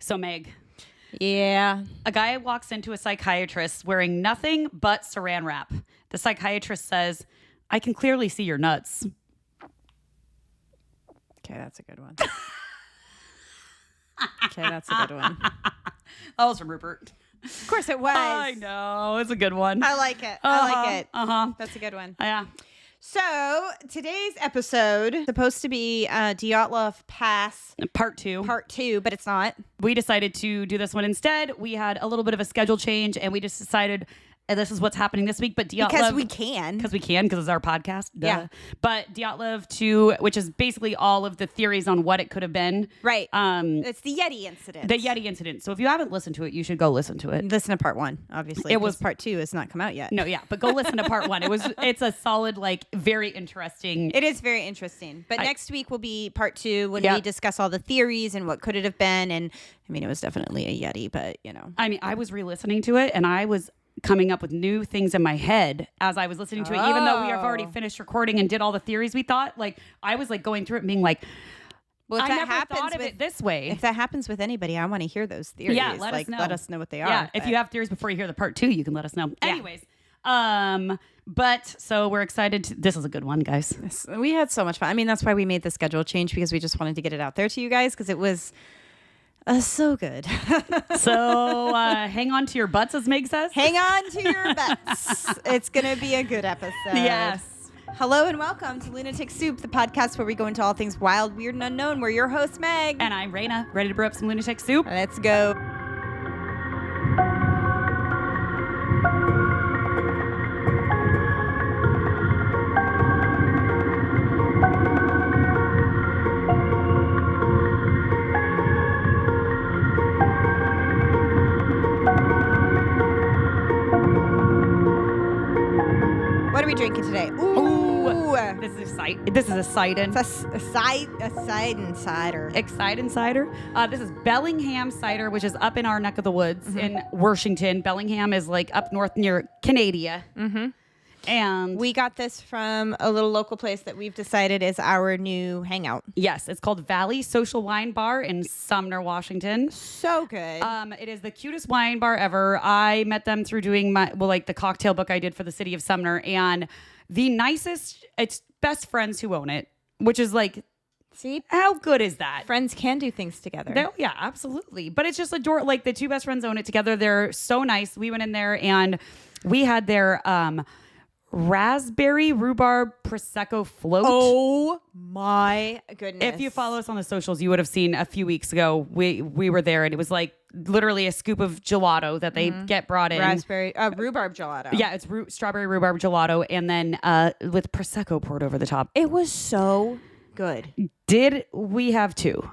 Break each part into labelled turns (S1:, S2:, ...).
S1: So Meg,
S2: Yeah.
S1: a guy walks into a psychiatrist wearing nothing but saran wrap. The psychiatrist says, "I can clearly see your nuts."
S2: Okay, that's a good one. Okay, that's a good one.
S1: That was from Rupert.
S2: Of course it was.
S1: I know. It's a good one.
S2: I like it. I like it.
S1: Uh-huh.
S2: That's a good one.
S1: Yeah.
S2: So today's episode is supposed to be Dyatlov Pass
S1: Part 2.
S2: Part 2, but it's not.
S1: We decided to do this one instead. We had a little bit of a schedule change, and we just decided this is what's happening this week. But Dyatlov,
S2: Because we can.
S1: because it's our podcast. Duh.
S2: Yeah.
S1: But Dyatlov 2, which is basically all of the theories on what it could have been.
S2: Right. It's the Yeti incident.
S1: The Yeti incident. So if you haven't listened to it, you should go listen to it.
S2: Listen to part 1, obviously.
S1: It was
S2: part 2 has not come out yet.
S1: No, yeah, but go listen to part 1. It's a solid, very interesting.
S2: It is very interesting. But next week will be part 2 when
S1: Yeah.
S2: we discuss all the theories and what could it have been. And I mean, it was definitely a Yeti, but
S1: I mean, I was re-listening to it, and I was coming up with new things in my head as I was listening to it, even though we have already finished recording and did all the theories we thought. I was going through it and being like,
S2: well, if
S1: I
S2: that
S1: never
S2: happens
S1: thought of it this way.
S2: If that happens with anybody, I want to hear those theories.
S1: Yeah, let us know.
S2: Let us know what they are.
S1: Yeah, if you have theories before you hear the part 2, you can let us know.
S2: Yeah.
S1: Anyways, but so we're excited. This is a good one, guys.
S2: We had so much fun. I mean, that's why we made the schedule change, because we just wanted to get it out there to you guys, because it was so good.
S1: So hang on to your butts, as Meg says.
S2: Hang on to your butts. It's going to be a good episode.
S1: Yes.
S2: Hello and welcome to Lunatic Soup, the podcast where we go into all things wild, weird, and unknown. We're your host, Meg.
S1: And I'm Raina, ready to brew up some lunatic soup.
S2: Let's go. What are we drinking today? Ooh.
S1: This is a cider.
S2: It's a cider cider.
S1: Exciting cider. This is Bellingham cider, which is up in our neck of the woods in Washington. Bellingham is up north near Canada. Mm-hmm. And
S2: we got this from a little local place that we've decided is our new hangout.
S1: Yes, it's called Valley Social Wine Bar in Sumner, Washington.
S2: So good.
S1: It is the cutest wine bar ever. I met them through doing the cocktail book I did for the city of Sumner, and the nicest. It's best friends who own it, which is
S2: see,
S1: how good is that?
S2: Friends can do things together.
S1: Yeah, absolutely. But it's just adorable. The two best friends own it together. They're so nice. We went in there and we had their raspberry rhubarb prosecco float.
S2: Oh my goodness!
S1: If you follow us on the socials, you would have seen a few weeks ago we were there, and it was literally a scoop of gelato that they get brought in.
S2: Raspberry rhubarb gelato.
S1: Yeah, it's strawberry rhubarb gelato, and then with prosecco poured over the top.
S2: It was so good.
S1: Did we have 2?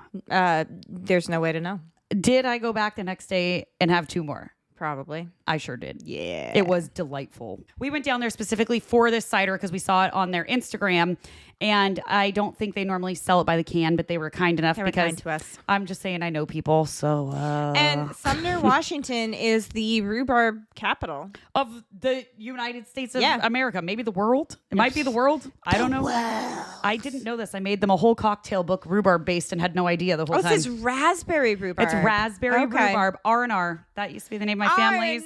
S2: There's no way to know.
S1: Did I go back the next day and have 2 more?
S2: Probably.
S1: I sure did.
S2: Yeah.
S1: It was delightful. We went down there specifically for this cider because we saw it on their Instagram, and I don't think they normally sell it by the can, but they were kind enough because
S2: kind to us.
S1: I'm just saying I know people, so
S2: And Sumner, Washington is the rhubarb capital
S1: of the United States of
S2: Yeah.
S1: America, maybe the world. It might be the world. I don't know. I didn't know this. I made them a whole cocktail book rhubarb based and had no idea the whole time.
S2: Oh, it says raspberry rhubarb.
S1: It's raspberry rhubarb, R&R. That used to be the name of my family's.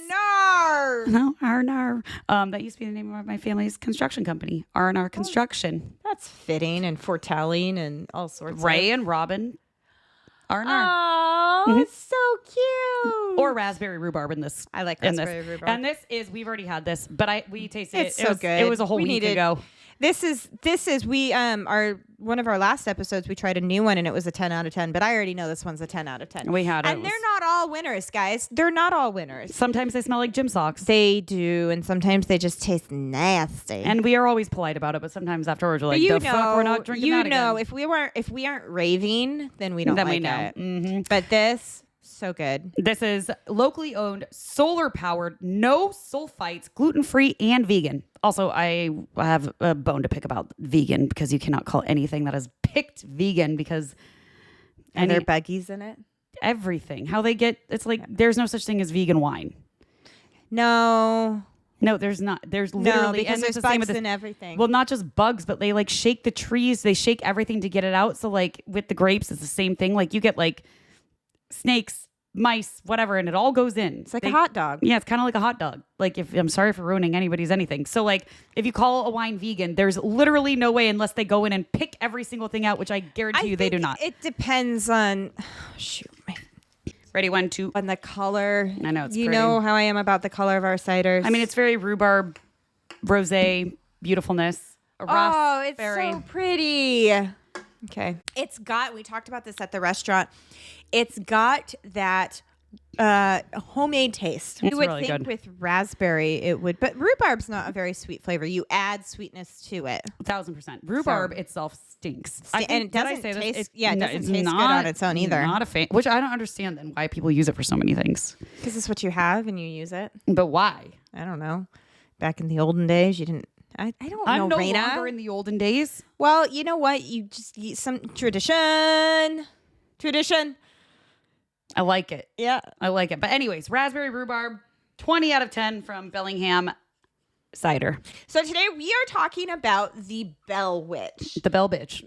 S1: No, R&R. That used to be the name of my family's construction company, R&R Construction.
S2: That's fitting and foretelling and all sorts.
S1: Ray and Robin, R&R.
S2: Oh, it's so cute.
S1: Or raspberry rhubarb in this.
S2: I like
S1: in
S2: raspberry
S1: this.
S2: rhubarb.
S1: And this is, we've already had this, but we tasted
S2: It's
S1: it.
S2: so
S1: was,
S2: good.
S1: It was a whole week ago.
S2: This is one of our last episodes. We tried a new one and it was a 10 out of 10, but I already know this one's a 10 out of 10.
S1: We had it.
S2: And they're not all winners, guys. They're not all winners.
S1: Sometimes they smell like gym socks.
S2: They do, and sometimes they just taste nasty.
S1: And we are always polite about it, but sometimes afterwards we're like, fuck, we're not drinking that again.
S2: If we aren't raving, then we don't
S1: Then
S2: like
S1: we know.
S2: it.
S1: Mm-hmm.
S2: But this, so good.
S1: This is locally owned, solar powered, no sulfites, gluten free, and vegan. Also, I have a bone to pick about vegan because you cannot call anything that is picked vegan because
S2: And there are buggies in it?
S1: Everything. How they get, it's there's no such thing as vegan wine.
S2: No,
S1: there's not. There's literally,
S2: because
S1: and
S2: there's
S1: the same
S2: bugs
S1: with
S2: in everything.
S1: Well, not just bugs, but they shake the trees. They shake everything to get it out. So with the grapes, it's the same thing. You get snakes, mice, whatever, and it all goes in.
S2: It's like a hot dog.
S1: Yeah, it's kind of like a hot dog. Like, if I'm sorry for ruining anybody's anything. So, like, if you call a wine vegan, there's literally no way unless they go in and pick every single thing out, which I guarantee you they do not.
S2: It depends on shoot.
S1: Ready, 1, 2.
S2: On the color.
S1: I know it's
S2: You
S1: pretty.
S2: know how I am about the color of our ciders.
S1: I mean, it's very rhubarb, rosé, beautifulness.
S2: Oh, it's so pretty. Okay. It's got, we talked about this at the restaurant. It's got that homemade taste.
S1: It's
S2: You would
S1: really
S2: think
S1: good.
S2: with raspberry it would, but rhubarb's not a very sweet flavor. You add sweetness to it.
S1: 1,000%. Rhubarb itself stinks.
S2: And it
S1: did I
S2: doesn't
S1: say this?
S2: taste,
S1: It's-
S2: it
S1: no,
S2: doesn't
S1: it's
S2: taste good on its own either.
S1: Not a fan, which I don't understand then why people use it for so many things.
S2: Because it's what you have and you use it.
S1: But why?
S2: I don't know. Back in the olden days, you didn't. I don't
S1: I'm
S2: know,
S1: no
S2: Raina.
S1: longer in the olden days.
S2: Well, you know what? You just eat some tradition. Tradition.
S1: I like it.
S2: Yeah.
S1: I like it. But anyways, raspberry rhubarb, 20 out of 10 from Bellingham cider.
S2: So today we are talking about the Bell Witch.
S1: The Bell bitch.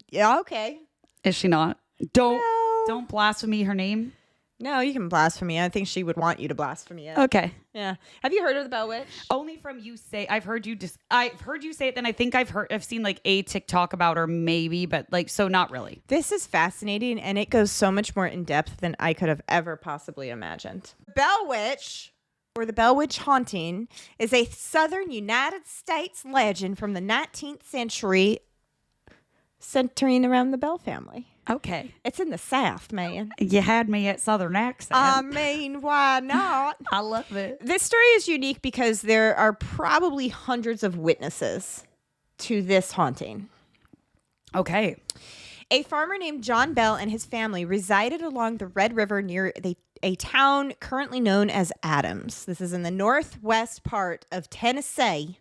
S2: Yeah, okay.
S1: Is she not? Don't blaspheme her name.
S2: No, you can blaspheme. I think she would want you to blaspheme it.
S1: Okay.
S2: Yeah. Have you heard of the Bell Witch?
S1: Only from you say. I've heard you say it. Then I think I've seen like a TikTok about her maybe, but like so not really.
S2: This is fascinating, and it goes so much more in depth than I could have ever possibly imagined. Bell Witch, or the Bell Witch haunting, is a southern United States legend from the 19th century centering around the Bell family.
S1: Okay.
S2: It's in the South, man.
S1: You had me at Southern accent.
S2: I mean, why not?
S1: I love it.
S2: This story is unique because there are probably hundreds of witnesses to this haunting.
S1: Okay.
S2: A farmer named John Bell and his family resided along the Red River near a town currently known as Adams. This is in the northwest part of Tennessee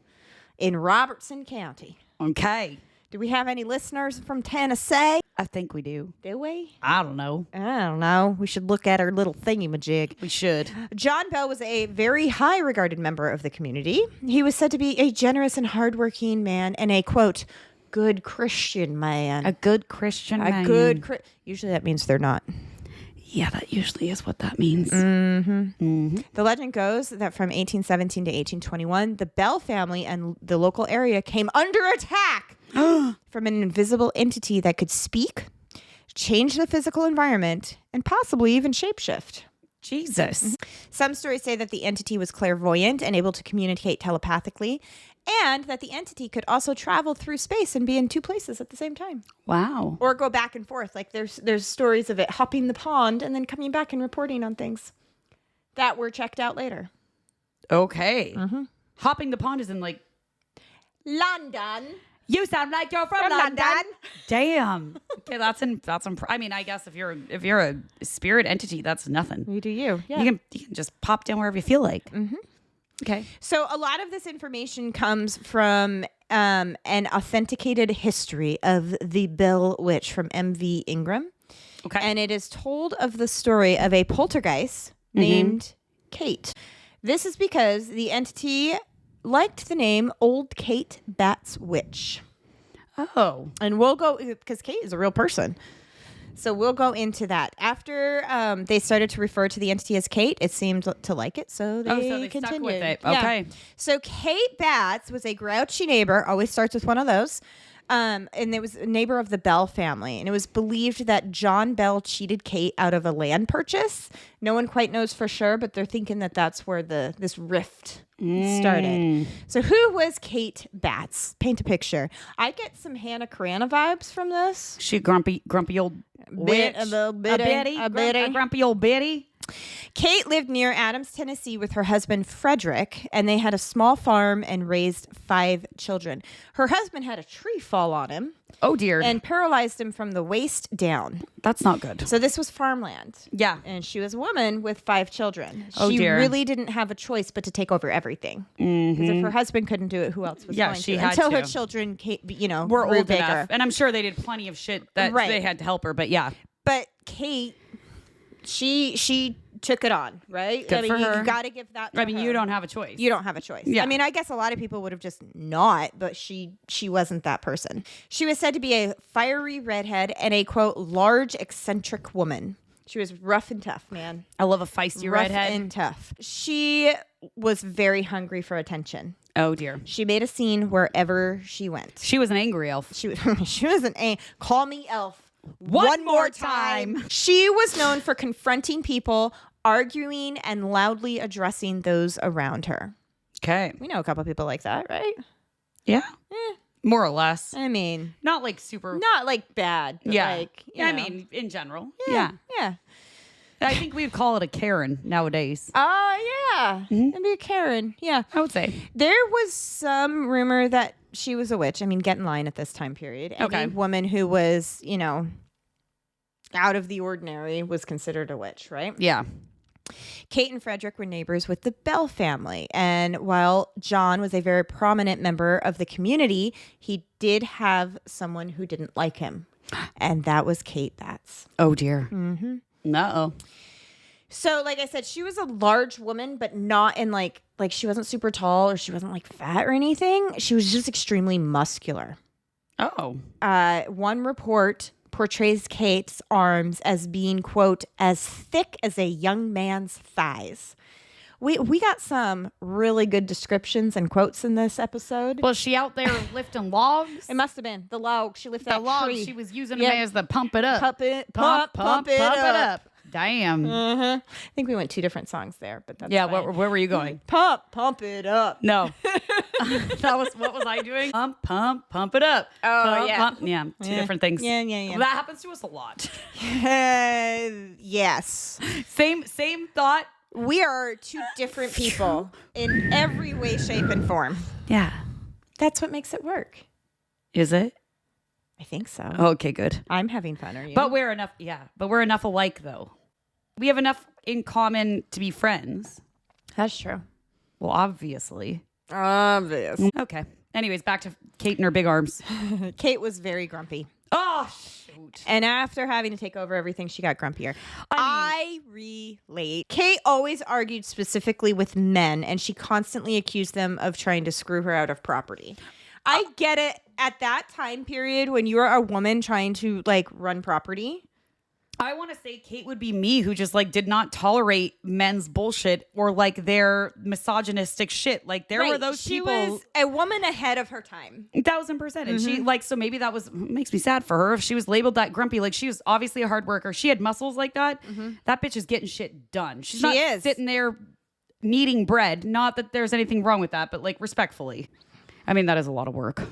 S2: in Robertson County.
S1: Okay.
S2: Do we have any listeners from Tennessee?
S1: I think we do.
S2: Do we?
S1: I don't know.
S2: I don't know. We should look at our little thingy-majig.
S1: We should.
S2: John Bell was a very high regarded member of the community. He was said to be a generous and hardworking man and a, quote, good Christian man.
S1: A good Christian man.
S2: Usually that means they're not.
S1: Yeah, that usually is what that means.
S2: The legend goes that from 1817 to 1821, the Bell family and the local area came under attack from an invisible entity that could speak, change the physical environment, and possibly even shapeshift.
S1: Jesus.
S2: Some stories say that the entity was clairvoyant and able to communicate telepathically, and that the entity could also travel through space and be in two places at the same time.
S1: Wow.
S2: Or go back and forth. Like there's stories of it hopping the pond and then coming back and reporting on things that were checked out later.
S1: Okay. Hopping the pond is in like
S2: London.
S1: You sound like you're from
S2: London.
S1: Damn. Okay, I mean, I guess if you're a spirit entity, that's nothing.
S2: You do you. Yeah.
S1: You can just pop down wherever you feel like. Okay.
S2: So a lot of this information comes from an authenticated history of the Bell Witch from M.V. Ingram.
S1: Okay.
S2: And it is told of the story of a poltergeist named Kate. This is because the entity liked the name Old Kate Bat's Witch.
S1: Oh.
S2: And we'll go, because Kate is a real person. So we'll go into that. After they started to refer to the entity as Kate, it seemed to like it, so they
S1: they
S2: continued.
S1: stuck with it.
S2: Yeah.
S1: Okay.
S2: So Kate Batts was a grouchy neighbor, always starts with one of those. And it was a neighbor of the Bell family. And it was believed that John Bell cheated Kate out of a land purchase. No one quite knows for sure, but they're thinking that that's where this rift started. So who was Kate Batts? Paint a picture. I get some Hannah Karana vibes from this.
S1: She a grumpy old witch.
S2: A little bitty.
S1: A grumpy old bitty.
S2: Kate lived near Adams, Tennessee with her husband, Frederick, and they had a small farm and raised 5 children. Her husband had a tree fall on him
S1: Oh dear.
S2: and paralyzed him from the waist down.
S1: That's not good.
S2: So this was farmland.
S1: Yeah.
S2: And she was a woman with 5 children.
S1: Oh,
S2: she
S1: dear.
S2: really didn't have a choice but to take over everything. Because if her husband couldn't do it, who else was
S1: Yeah,
S2: going
S1: she
S2: to?
S1: had
S2: Until her
S1: to.
S2: children
S1: We're
S2: grew
S1: old
S2: bigger.
S1: enough. And I'm sure they did plenty of shit that
S2: Right.
S1: they had to help her, but yeah.
S2: But Kate, she took it on, right?
S1: Good for her.
S2: You got to give that to
S1: I mean,
S2: her.
S1: you don't have a choice.
S2: You don't have a choice.
S1: Yeah.
S2: I mean, I guess a lot of people would have just not, but she wasn't that person. She was said to be a fiery redhead and a, quote, large eccentric woman. She was rough and tough, man.
S1: I love a feisty
S2: Rough
S1: redhead.
S2: and tough. She was very hungry for attention.
S1: Oh dear.
S2: She made a scene wherever she went.
S1: She was an angry elf.
S2: She was call me elf.
S1: One more time.
S2: She was known for confronting people, arguing, and loudly addressing those around her.
S1: Okay.
S2: We know a couple people like that, right?
S1: Yeah. More or less.
S2: I mean,
S1: Not like super.
S2: not like bad. But
S1: Yeah.
S2: like, you
S1: I
S2: know.
S1: mean, in general.
S2: Yeah.
S1: I think we'd call it a Karen nowadays.
S2: Oh, yeah. It'd be a Karen. Yeah.
S1: I would say.
S2: There was some rumor that she was a witch. I mean, get in line at this time period.
S1: Okay.
S2: Any woman who was, out of the ordinary was considered a witch, right?
S1: Yeah.
S2: Kate and Frederick were neighbors with the Bell family. And while John was a very prominent member of the community, he did have someone who didn't like him. And that was Kate Batts.
S1: Oh dear. Uh-oh.
S2: So, like I said, she was a large woman, but not in like she wasn't super tall or she wasn't like fat or anything. She was just extremely muscular.
S1: Oh.
S2: One report portrays Kate's arms as being, quote, as thick as a young man's thighs. We got some really good descriptions and quotes in this episode.
S1: Was she out there lifting logs?
S2: It must have been the log. She lifted
S1: The
S2: that
S1: log.
S2: tree.
S1: She was using
S2: Yeah.
S1: them as the pump it up.
S2: Pump it
S1: Pump it up. Damn.
S2: I think we went 2 different songs there, but that's
S1: Yeah.
S2: fine.
S1: Where were you going?
S2: Pump it up.
S1: No. What was I doing? Pump it up.
S2: Oh,
S1: Pump,
S2: yeah.
S1: pump. Yeah. Two different things.
S2: Yeah.
S1: That happens to us a lot.
S2: Yes.
S1: Same thought.
S2: We are 2 different people in every way, shape, and form.
S1: Yeah.
S2: That's what makes it work.
S1: Is it?
S2: I think so.
S1: Okay, good.
S2: I'm having fun. Are you?
S1: But we're enough. Yeah. But we're enough alike, though. We have enough in common to be friends.
S2: That's true.
S1: Well, obviously.
S2: Obvious.
S1: Okay. Anyways, back to Kate and her big arms.
S2: Kate was very grumpy.
S1: Oh, shoot.
S2: And after having to take over everything, she got grumpier. I relate. Kate always argued specifically with men, and she constantly accused them of trying to screw her out of property. I get it. At that time period, when you're a woman trying to run property,
S1: I want to say Kate would be me, who just did not tolerate men's bullshit or their misogynistic shit. There were those
S2: she
S1: people.
S2: was a woman ahead of her time.
S1: 1000%. And she so maybe that makes me sad for her if she was labeled that grumpy. She was obviously a hard worker. She had muscles like that. That bitch is getting shit done. She's not sitting there kneading bread. Not that there's anything wrong with that, but respectfully. I mean, that is a lot of work.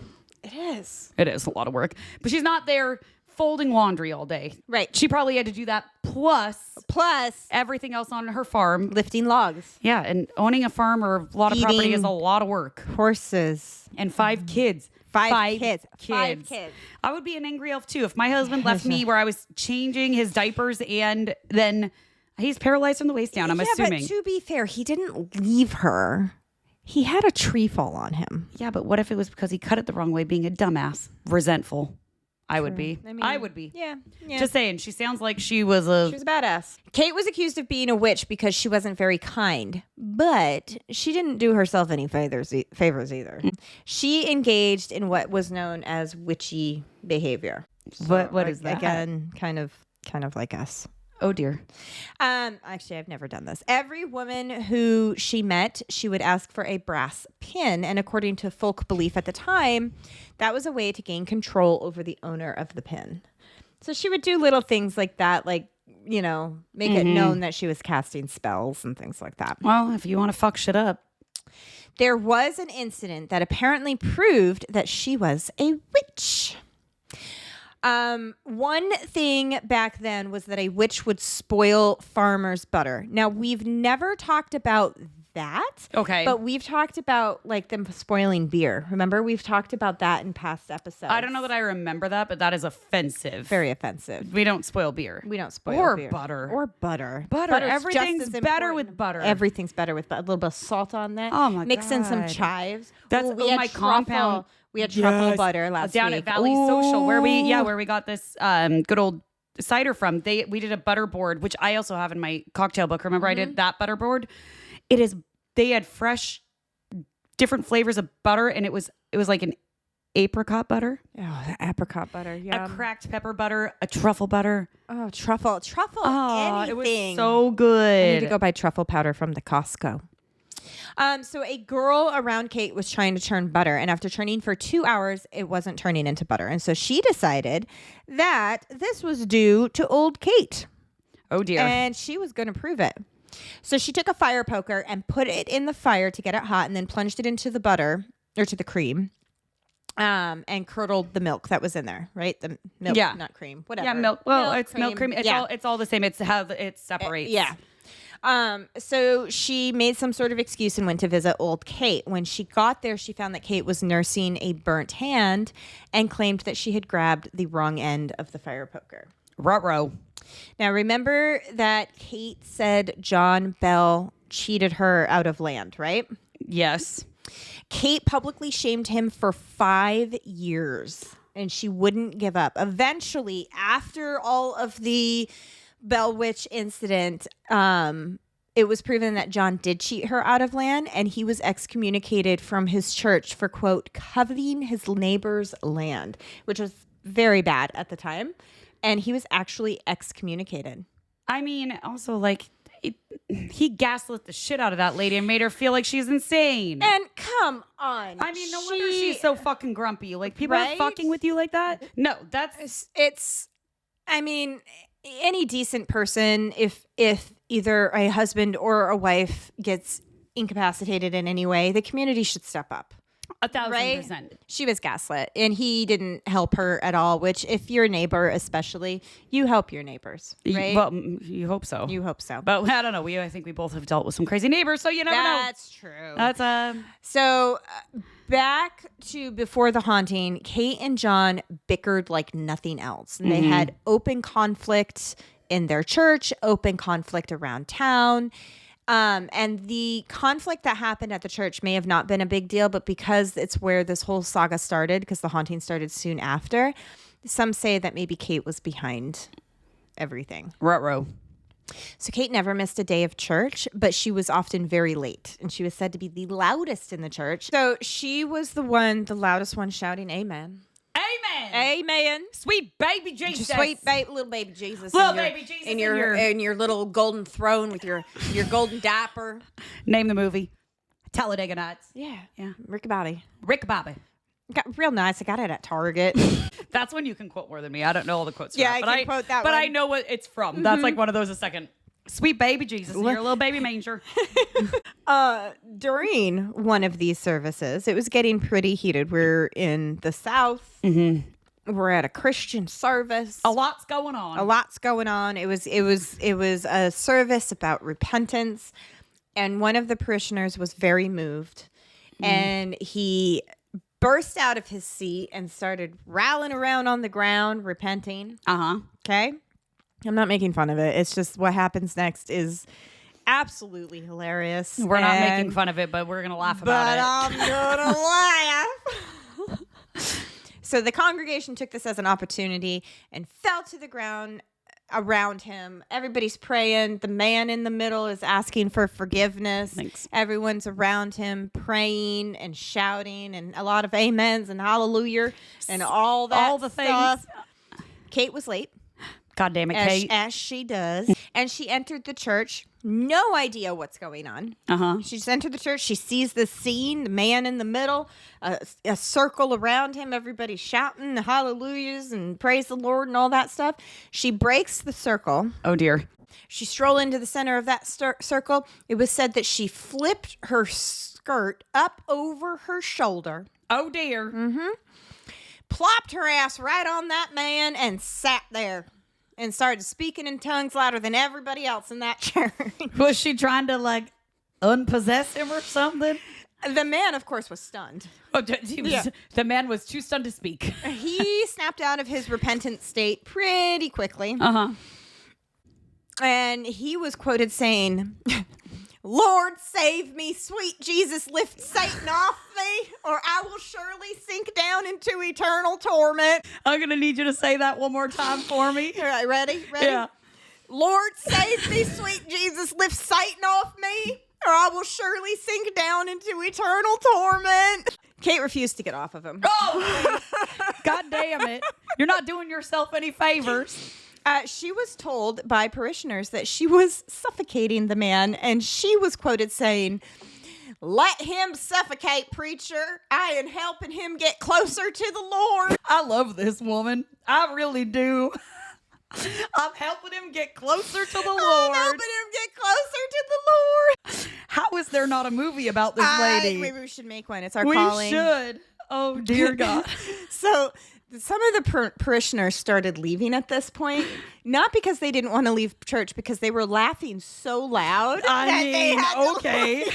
S2: It is.
S1: It is a lot of work. But she's not there folding laundry all day.
S2: Right.
S1: She probably had to do that plus
S2: Plus
S1: everything else on her farm.
S2: lifting logs.
S1: Yeah, and owning a farm or a lot of property
S2: Feeding
S1: is a lot of work.
S2: Horses.
S1: And 5 kids.
S2: Five kids. 5 kids.
S1: I would be an angry elf too. If my husband left me where I was changing his diapers and then he's paralyzed from the waist down, I'm assuming.
S2: But to be fair, he didn't leave her. He had a tree fall on him.
S1: Yeah, but what if it was because he cut it the wrong way, being a dumbass, resentful? I would be. I would be.
S2: Yeah.
S1: Just saying, she sounds like she was a
S2: badass. Kate was accused of being a witch because she wasn't very kind, but she didn't do herself any favors either. She engaged in what was known as witchy behavior.
S1: What is that?
S2: Again, kind of like us.
S1: Oh dear.
S2: Actually, I've never done this. Every woman who she met, she would ask for a brass pin. And according to folk belief at the time, that was a way to gain control over the owner of the pin. So she would do little things like that, make it known that she was casting spells and things like that.
S1: Well, if you want to fuck shit up.
S2: There was an incident that apparently proved that she was a witch. One thing back then was that a witch would spoil farmers' butter. Now, we've never talked about that.
S1: Okay.
S2: But we've talked about them spoiling beer. Remember, we've talked about that in past episodes.
S1: I don't know that I remember that, but that is offensive.
S2: Very offensive.
S1: We don't spoil beer.
S2: We don't spoil
S1: or
S2: beer.
S1: Butter.
S2: Or butter.
S1: Butter.
S2: Butter's
S1: Everything's
S2: just as
S1: better
S2: important.
S1: with butter.
S2: Everything's better with butter. A little bit of salt on that.
S1: Oh my
S2: Mix in some
S1: God.
S2: chives.
S1: That's
S2: we had
S1: my
S2: truffle.
S1: compound.
S2: We had truffle butter last
S1: down
S2: week.
S1: at Valley Social where we got this good old cider from. We did a butter board, which I also have in my cocktail book. Remember I did that butter board? They had fresh different flavors of butter, and it was like an apricot butter,
S2: Oh, the apricot butter. Yeah.
S1: a cracked pepper butter, a truffle butter.
S2: Oh, truffle.
S1: Oh,
S2: Anything.
S1: it was so good.
S2: I need to go buy truffle powder from the Costco. So a girl around Kate was trying to churn butter, and after churning for 2 hours, it wasn't turning into butter. And so she decided that this was due to old Kate.
S1: Oh, dear.
S2: And she was going to prove it. So she took a fire poker and put it in the fire to get it hot, and then plunged it into the butter, or to the cream, and curdled the milk that was in there, right? The milk, not cream, whatever.
S1: Yeah, milk. Well,
S2: Milk,
S1: it's milk cream. It's all the same. It's how it separates.
S2: Yeah. So she made some sort of excuse and went to visit old Kate. When she got there, she found that Kate was nursing a burnt hand and claimed that she had grabbed the wrong end of the fire poker.
S1: Ruh-roh.
S2: Now, remember that Kate said John Bell cheated her out of land, right?
S1: Yes.
S2: Kate publicly shamed him for 5 years, and she wouldn't give up. Eventually, after all of the Bell Witch incident, it was proven that John did cheat her out of land, and he was excommunicated from his church for, quote, coveting his neighbor's land, which was very bad at the time. And he was actually excommunicated.
S1: I mean, also, like, he gaslit the shit out of that lady and made her feel like she's insane.
S2: And come on.
S1: I mean, no wonder she's so fucking grumpy. Like, people are fucking with you like that? No,
S2: it's I mean, any decent person, if either a husband or a wife gets incapacitated in any way, the community should step up.
S1: 1,000%.
S2: She was gaslit, and he didn't help her at all, which, if you're a neighbor especially, you help your neighbors, right?
S1: Well, you hope so.
S2: You hope so.
S1: But I don't know. I think we both have dealt with some crazy neighbors, so you never know.
S2: That's true.
S1: That's
S2: So back to before the haunting, Kate and John bickered like nothing else. And they had open conflict in their church, open conflict around town. And the conflict that happened at the church may have not been a big deal, but because it's where this whole saga started, because the haunting started soon after, some say that maybe Kate was behind everything.
S1: ruh-roh.
S2: So Kate never missed a day of church, but she was often very late, and she was said to be the loudest in the church. So she was the loudest one shouting amen.
S1: Amen.
S2: Amen.
S1: Sweet baby Jesus.
S2: Sweet little baby Jesus.
S1: Little baby Jesus
S2: in your little golden throne with your golden diaper.
S1: Name the movie. Talladega Nights.
S2: Yeah.
S1: Yeah.
S2: Rick Bobby.
S1: Rick Bobby.
S2: Got real nice. I got it at Target.
S1: That's when you can quote more than me. I don't know all the quotes.
S2: Yeah, I can quote that
S1: but
S2: one.
S1: I know what it's from. That's like one of those a second. Sweet baby Jesus. You're a little baby manger.
S2: During one of these services, it was getting pretty heated. We're in the South. Mm-hmm. We're at a Christian service.
S1: A lot's going on.
S2: It was a service about repentance, and one of the parishioners was very moved, and he burst out of his seat and started rolling around on the ground, repenting. Okay. I'm not making fun of it. It's just what happens next is absolutely hilarious.
S1: We're not making fun of it, but we're going to laugh about it.
S2: But I'm going to laugh. So the congregation took this as an opportunity and fell to the ground around him. Everybody's praying. The man in the middle is asking for forgiveness.
S1: Thanks.
S2: Everyone's around him praying and shouting, and a lot of amens and hallelujah and all that
S1: all the
S2: stuff.
S1: things.
S2: Kate was late.
S1: God damn it, Kate.
S2: As she does. And she entered the church. No idea what's going on. She just entered the church. She sees the scene, the man in the middle, a circle around him, everybody shouting hallelujahs and praise the Lord and all that stuff. She breaks the circle.
S1: Oh, dear.
S2: She strolled into the center of that circle. It was said that she flipped her skirt up over her shoulder.
S1: Oh, dear.
S2: Plopped her ass right on that man and sat there. And started speaking in tongues louder than everybody else in that church.
S1: Was she trying to, like, unpossess him or something?
S2: The man, of course, was stunned.
S1: Oh, the man was too stunned to speak.
S2: He snapped out of his repentant state pretty quickly. And he was quoted saying, Lord, save me, sweet Jesus, lift Satan off me, or I will surely sink down into eternal torment.
S1: I'm going to need you to say that one more time for me.
S2: All right, ready?
S1: Yeah.
S2: Lord, save me, sweet Jesus, lift Satan off me, or I will surely sink down into eternal torment. Kate refused to get off of him.
S1: Oh, God damn it. You're not doing yourself any favors.
S2: She was told by parishioners that she was suffocating the man, and she was quoted saying, "Let him suffocate, preacher. I am helping him get closer to the Lord."
S1: I love this woman. I really do. I'm helping him get closer to the Lord.
S2: I'm helping him get closer to the Lord.
S1: How is there not a movie about this lady?
S2: Maybe we should make one. It's our
S1: We
S2: calling.
S1: should. Oh, dear God.
S2: So some of the parishioners started leaving at this point, not because they didn't want to leave church, because they were laughing so loud that they had to
S1: okay.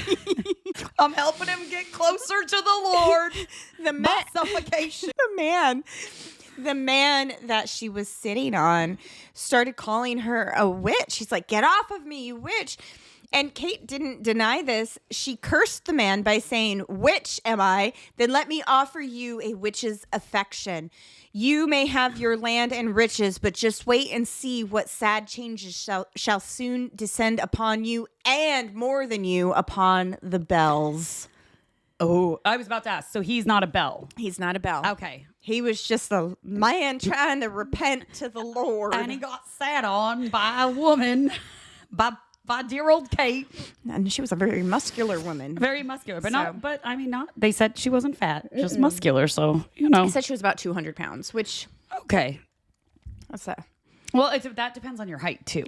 S1: I'm helping him get closer to the Lord.
S2: The
S1: Suffocation.
S2: The man that she was sitting on started calling her a witch. He's like, "Get off of me, you witch." And Kate didn't deny this. She cursed the man by saying, "Witch am I? Then let me offer you a witch's affection. You may have your land and riches, but just wait and see what sad changes shall soon descend upon you, and more than you, upon the bells."
S1: Oh, I was about to ask. So he's not a bell.
S2: He's not a bell.
S1: Okay.
S2: He was just a man trying to repent to the Lord.
S1: And he got sat on by a woman, by dear old Kate.
S2: And she was a very muscular woman.
S1: Very muscular, but not. They said she wasn't fat, just muscular. So you know.
S2: They said she was about 200 pounds, which
S1: Okay.
S2: that's a.
S1: Well, that depends on your height too.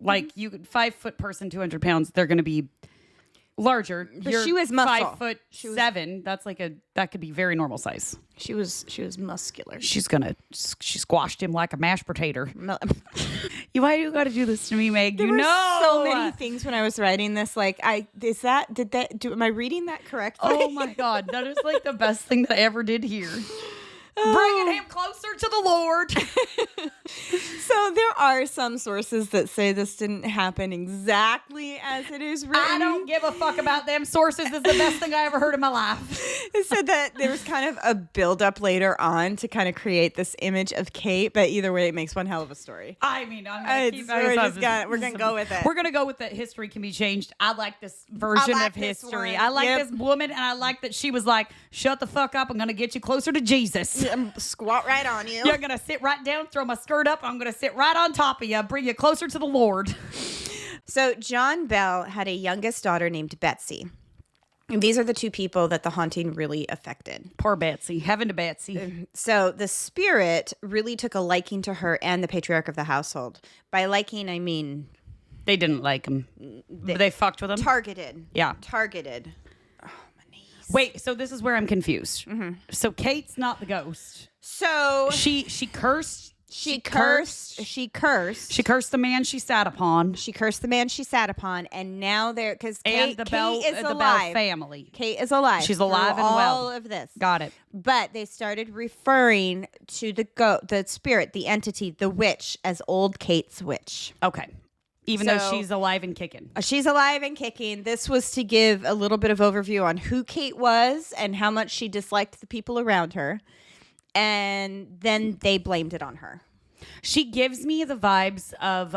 S1: Like you could 5 foot person, 200 pounds, they're going to be larger.
S2: But she was muscle.
S1: 5'7". That's that could be very normal size.
S2: She was muscular.
S1: She squashed him like a mashed potato. Why do you got to do this to me, Meg?
S2: There were so many things when I was writing this. Like, am I reading that correctly?
S1: Oh my God, that is like the best thing that I ever did here. Bringing him closer to the Lord.
S2: So there are some sources that say this didn't happen exactly as it is written.
S1: I don't give a fuck about them sources. This is the best thing I ever heard in my life.
S2: It said that there was kind of a build-up later on to kind of create this image of Kate, but either way, it makes one hell of a story.
S1: I'm gonna keep we're
S2: gonna go with it.
S1: We're gonna go with that. History can be changed. I like this version of history. I like this woman, and I like that she was like, "Shut the fuck up! I'm gonna get you closer to Jesus."
S2: Squat right on you.
S1: You're gonna sit right down, throw my skirt up. I'm gonna sit right on top of you, bring you closer to the Lord.
S2: So John Bell had a youngest daughter named Betsy. And these are the two people that the haunting really affected.
S1: Poor Betsy. Heaven to Betsy.
S2: So the spirit really took a liking to her and the patriarch of the household. By liking, I mean...
S1: They didn't like him. They fucked with him?
S2: Targeted.
S1: Yeah.
S2: Targeted. Oh, my knees.
S1: Wait, so this is where I'm confused. Mm-hmm. So Kate's not the ghost.
S2: So...
S1: She cursed...
S2: She cursed. She cursed
S1: the man she sat upon.
S2: She cursed the man she sat upon, and now they're because
S1: Kate
S2: is
S1: the
S2: alive.
S1: Bell family.
S2: Kate is alive.
S1: She's alive and
S2: all
S1: well.
S2: All of this.
S1: Got it.
S2: But they started referring to the spirit, the entity, the witch, as old Kate's witch.
S1: Okay. Even though she's alive and kicking.
S2: She's alive and kicking. This was to give a little bit of overview on who Kate was and how much she disliked the people around her. And then they blamed it on her.
S1: She gives me the vibes of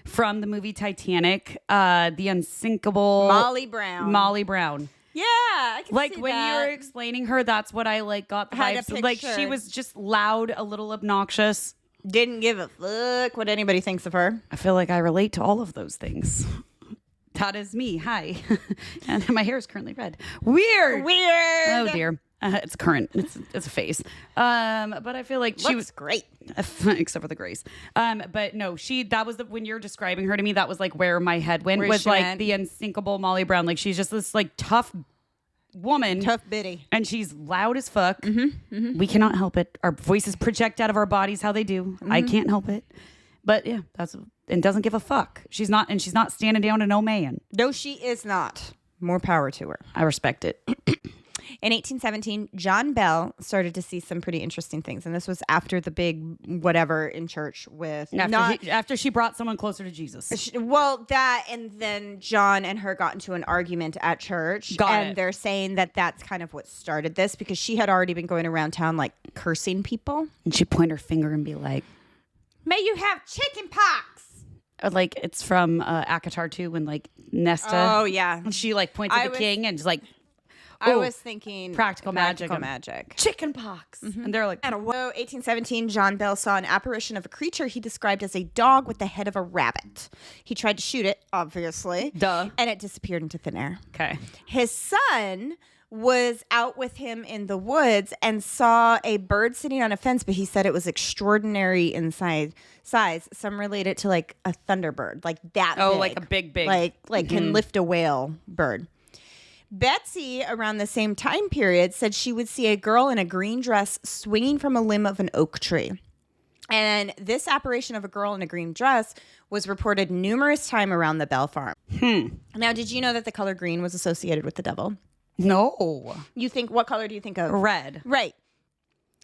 S1: from the movie Titanic, the unsinkable
S2: Molly Brown. Yeah, I can
S1: like
S2: see
S1: when
S2: that.
S1: you were explaining her, that's what I got the
S2: Had a
S1: vibes. Like
S2: picture.
S1: she was just loud, a little obnoxious.
S2: Didn't give a fuck what anybody thinks of her.
S1: I feel like I relate to all of those things. That is me. Hi. And my hair is currently red. Weird. Oh dear. It's current. It's a phase. But I feel like she was
S2: great,
S1: except for the grace. But no, that was when you're describing her to me. That was like where my head went. Was like the unsinkable Molly Brown. Like she's just this like tough woman,
S2: tough bitty,
S1: and she's loud as fuck. We cannot help it. Our voices project out of our bodies how they do. I can't help it. But yeah, and doesn't give a fuck. She's not standing down to no man.
S2: No, she is not. More power to her.
S1: I respect it.
S2: In 1817, John Bell started to see some pretty interesting things. And this was after the big whatever in church with...
S1: After she brought someone closer to Jesus.
S2: That, and then John and her got into an argument at church. They're saying that that's kind of what started this, because she had already been going around town, like, cursing people.
S1: And she'd point her finger and be like...
S2: May you have chicken pox!
S1: like it's from Akatar 2 when like Nesta.
S2: Oh yeah.
S1: She like points at the king and just like.
S2: I was thinking
S1: practical magic. Chicken pox. And they're like,
S2: So 1817, John Bell saw an apparition of a creature he described as a dog with the head of a rabbit. He tried to shoot it, obviously.
S1: Duh.
S2: And it disappeared into thin air.
S1: okay.
S2: His son was out with him in the woods and saw a bird sitting on a fence, but he said it was extraordinary in size. Some relate it to like a thunderbird, like that
S1: Oh,
S2: big.
S1: like a big.
S2: Like can lift a whale bird. Betsy, around the same time period, said she would see a girl in a green dress swinging from a limb of an oak tree. And this apparition of a girl in a green dress was reported numerous times around the Bell farm. Now, did you know that the color green was associated with the devil?
S1: No.
S2: What color do you think of?
S1: Red.
S2: Right.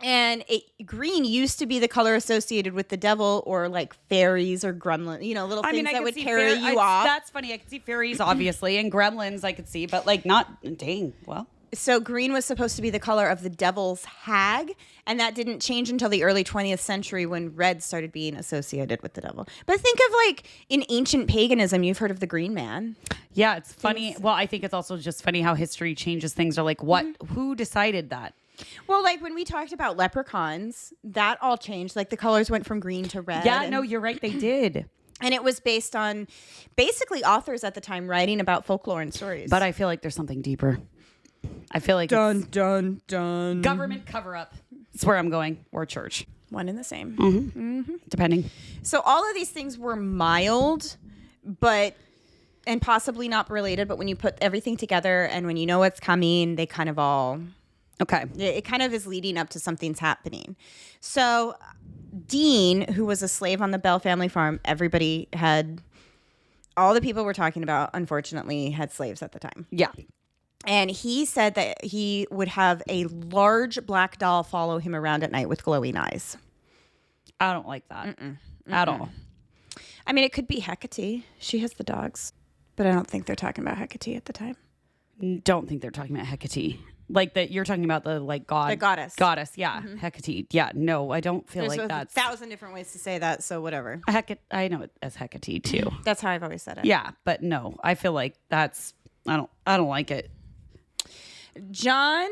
S2: And green used to be the color associated with the devil or like fairies or gremlins, little things that would carry you off.
S1: That's funny. I could see fairies, obviously, and gremlins I could see, but like not, dang, well.
S2: So green was supposed to be the color of the devil's hag, and that didn't change until the early 20th century when red started being associated with the devil. But think of like in ancient paganism, you've heard of the Green Man.
S1: Yeah, it's funny. Well, I think it's also just funny how history changes things. Or like, who decided that?
S2: Well, like when we talked about leprechauns, that all changed. Like the colors went from green to red.
S1: Yeah, no, you're right. They did.
S2: And it was based on basically authors at the time writing about folklore and stories.
S1: But I feel like there's something deeper. I feel like
S2: dun.
S1: government cover up. That's where I'm going. Or church.
S2: One and the same.
S1: Depending.
S2: So all of these things were mild, and possibly not related. But when you put everything together and when you know what's coming, they kind of all...
S1: Okay.
S2: It kind of is leading up to something's happening. So Dean, who was a slave on the Bell family farm, all the people we're talking about, unfortunately, had slaves at the time.
S1: Yeah.
S2: And he said that he would have a large black doll follow him around at night with glowing eyes.
S1: I don't like that at all.
S2: I mean, it could be Hecate. She has the dogs. But I don't think they're talking about Hecate at the time.
S1: Don't think they're talking about Hecate. Like that you're talking about the like god.
S2: The goddess.
S1: Goddess, yeah. Hecate. Yeah, no, I don't feel
S2: There's
S1: like that's...
S2: There's 1,000 different ways to say that, so whatever.
S1: Hecate, I know it as Hecate too.
S2: That's how I've always said it.
S1: Yeah, but no, I feel like that's... I don't like it.
S2: John...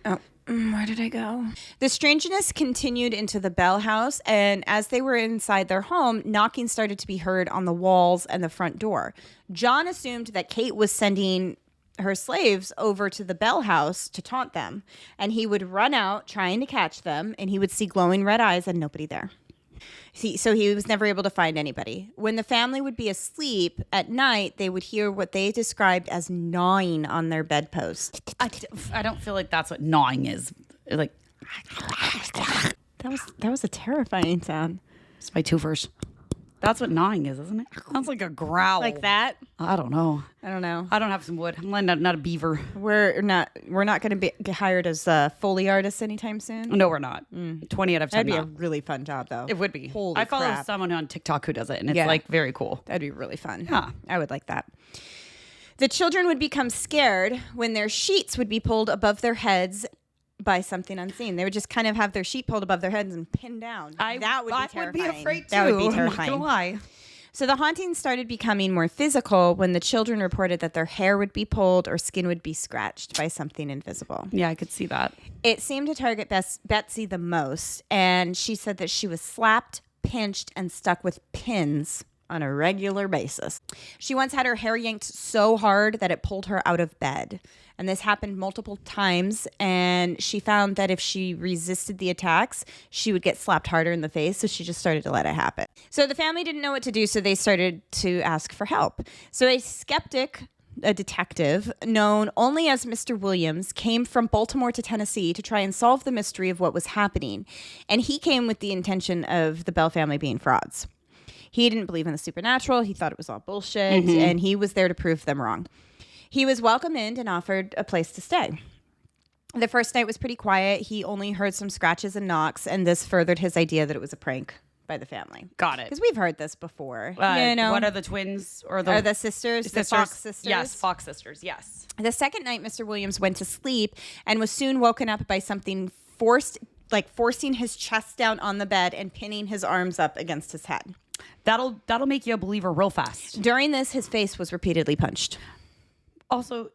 S2: Oh, where did I go? The strangeness continued into the Bell house, and as they were inside their home, knocking started to be heard on the walls and the front door. John assumed that Kate was sending her slaves over to the Bell house to taunt them, and he would run out trying to catch them, and he would see glowing red eyes and nobody there. So he was never able to find anybody. When the family would be asleep at night, they would hear what they described as gnawing on their bedpost.
S1: I don't feel like that's what gnawing is. Like
S2: That was a terrifying sound.
S1: it's my twofers. That's what gnawing is, isn't it? Sounds like a growl.
S2: Like that?
S1: I don't know.
S2: I don't know.
S1: I don't have some wood. I'm not a beaver.
S2: We're not going to get hired as Foley artists anytime soon.
S1: No, we're not. 20 out of 10
S2: That'd be
S1: not.
S2: a really fun job, though.
S1: It would be.
S2: Holy
S1: I follow
S2: crap.
S1: someone on TikTok who does it, and it's
S2: Yeah.
S1: like very cool.
S2: That'd be really fun.
S1: Yeah.
S2: I would like that. The children would become scared when their sheets would be pulled above their heads by something unseen. They would just kind of have their sheet pulled above their heads and pinned down. That would be terrifying.
S1: would be afraid too.
S2: That would be
S1: I'm not
S2: terrifying.
S1: gonna lie.
S2: So the hauntings started becoming more physical when the children reported that their hair would be pulled or skin would be scratched by something invisible.
S1: Yeah, I could see that.
S2: It seemed to target Betsy the most, and she said that she was slapped, pinched, and stuck with pins on a regular basis. She once had her hair yanked so hard that it pulled her out of bed. And this happened multiple times, and she found that if she resisted the attacks, she would get slapped harder in the face, so she just started to let it happen. So the family didn't know what to do, so they started to ask for help. So a detective known only as Mr. Williams, came from Baltimore to Tennessee to try and solve the mystery of what was happening. And he came with the intention of the Bell family being frauds. He didn't believe in the supernatural. He thought it was all bullshit, and he was there to prove them wrong. He was welcomed in and offered a place to stay. The first night was pretty quiet. He only heard some scratches and knocks, and this furthered his idea that it was a prank by the family.
S1: Got it.
S2: Because we've heard this before.
S1: What are the twins or
S2: the sisters? The Fox sisters?
S1: Yes, Fox sisters. Yes.
S2: The second night, Mr. Williams went to sleep and was soon woken up by something forcing his chest down on the bed and pinning his arms up against his head.
S1: That'll make you a believer real fast.
S2: During this, his face was repeatedly punched.
S1: Also,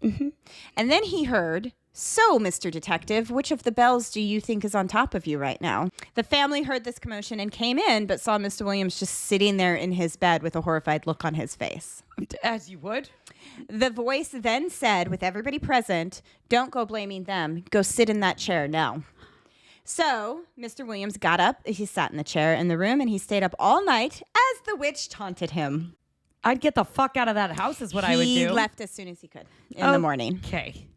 S2: And then he heard, "So, Mr. Detective, which of the bells do you think is on top of you right now?" The family heard this commotion and came in, but saw Mr. Williams just sitting there in his bed with a horrified look on his face.
S1: as you would.
S2: The voice then said, with everybody present, "Don't go blaming them. Go sit in that chair now." So Mr. Williams got up. He sat in the chair in the room, and he stayed up all night as the witch taunted him.
S1: I'd get the fuck out of that house is what I would do.
S2: He left as soon as he could in the morning.
S1: Okay.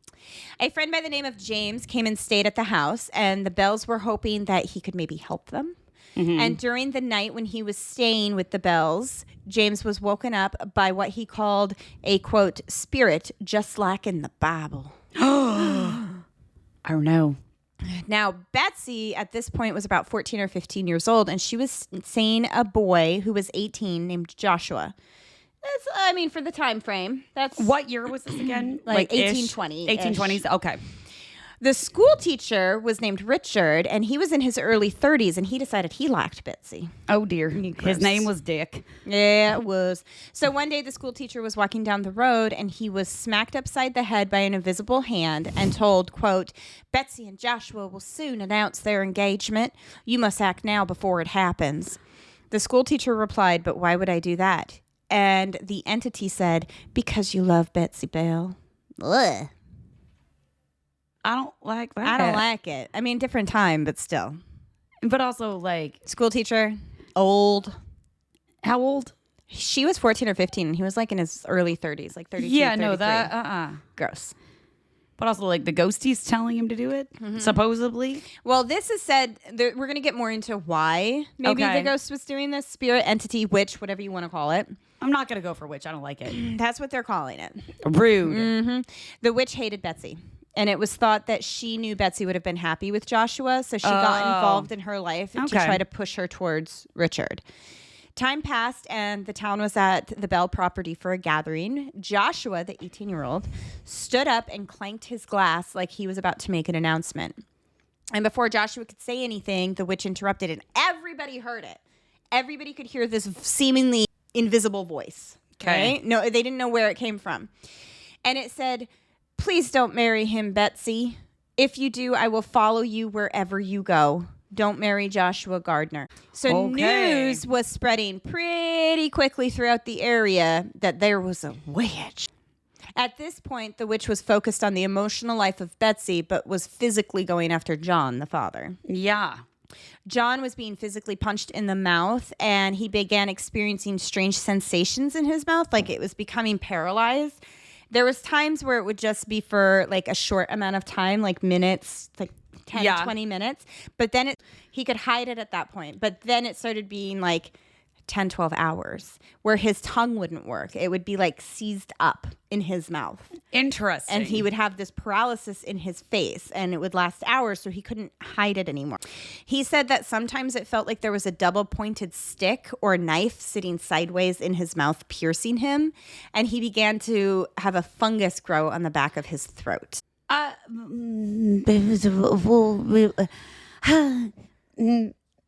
S2: A friend by the name of James came and stayed at the house, and the Bells were hoping that he could maybe help them. And during the night when he was staying with the Bells, James was woken up by what he called a, quote, spirit just like in the Bible.
S1: I don't know.
S2: Now, Betsy at this point was about 14 or 15 years old, and she was seeing a boy who was 18 named Joshua. That's, I mean, for the time frame, that's
S1: What year was this again?
S2: like
S1: ish?
S2: 1820.
S1: 1820s. Okay.
S2: The school teacher was named Richard, and he was in his early 30s, and he decided he liked Betsy.
S1: Oh dear.
S2: Gross.
S1: His name was Dick.
S2: Yeah, it was. So one day the school teacher was walking down the road, and he was smacked upside the head by an invisible hand and told, quote, "Betsy and Joshua will soon announce their engagement. You must act now before it happens." The school teacher replied, "But why would I do that?" And the entity said, "Because you love Betsy Bell." Ugh.
S1: I don't like that.
S2: I don't like it. I mean, different time, but still.
S1: But also, like,
S2: School teacher, old.
S1: how old?
S2: She was 14 or 15, and he was like in his early 30s, like 32,
S1: Yeah, no,
S2: 33.
S1: that,
S2: Gross.
S1: But also, like, the ghosties telling him to do it, supposedly.
S2: Well, this is said, we're going to get more into why maybe
S1: Okay.
S2: the ghost was doing this. Spirit, entity, witch, whatever you want to call it.
S1: I'm not going to go for witch. I don't like it.
S2: That's what they're calling it.
S1: Rude.
S2: The witch hated Betsy. And it was thought that she knew Betsy would have been happy with Joshua, so she got involved in her life to
S1: Okay.
S2: try to push her towards Richard. Time passed, and the town was at the Bell property for a gathering. Joshua, the 18-year-old, stood up and clanked his glass like he was about to make an announcement. And before Joshua could say anything, the witch interrupted, and everybody heard it. Everybody could hear this seemingly invisible voice.
S1: Okay.
S2: Right? No, they didn't know where it came from. And it said, "Please don't marry him, Betsy. If you do, I will follow you wherever you go. Don't marry Joshua Gardner." So
S1: Okay.
S2: news was spreading pretty quickly throughout the area that there was a witch. At this point, the witch was focused on the emotional life of Betsy, but was physically going after John, the father.
S1: Yeah.
S2: John was being physically punched in the mouth, and he began experiencing strange sensations in his mouth, like it was becoming paralyzed. There was times where it would just be for like a short amount of time, like minutes, like 10
S1: Yeah.
S2: to 20 minutes. But then he could hide it at that point. But then it started being like 10, 12 hours where his tongue wouldn't work. It would be like seized up in his mouth.
S1: Interesting.
S2: And he would have this paralysis in his face, and it would last hours, so he couldn't hide it anymore. He said that sometimes it felt like there was a double-pointed stick or knife sitting sideways in his mouth, piercing him, and he began to have a fungus grow on the back of his throat.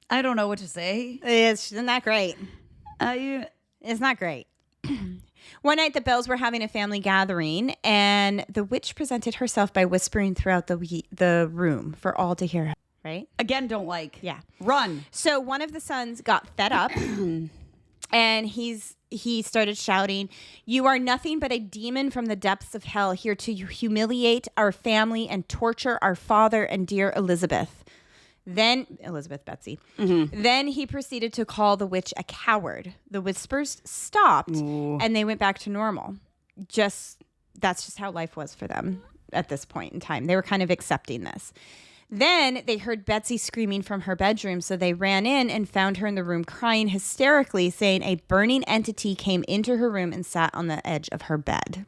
S1: I don't know what to say.
S2: It's not great.
S1: I
S2: It's not great. One night, the Bells were having a family gathering, and the witch presented herself by whispering throughout the room for all to hear. Right?
S1: again don't like.
S2: Yeah.
S1: Run.
S2: So one of the sons got fed up, and he started shouting, "You are nothing but a demon from the depths of hell, here to humiliate our family and torture our father and dear Elizabeth." Then Betsy. Then he proceeded to call the witch a coward. The whispers stopped, and they went back to normal. That's just how life was for them at this point in time. They were kind of accepting this. Then they heard Betsy screaming from her bedroom, so they ran in and found her in the room crying hysterically, saying a burning entity came into her room and sat on the edge of her bed.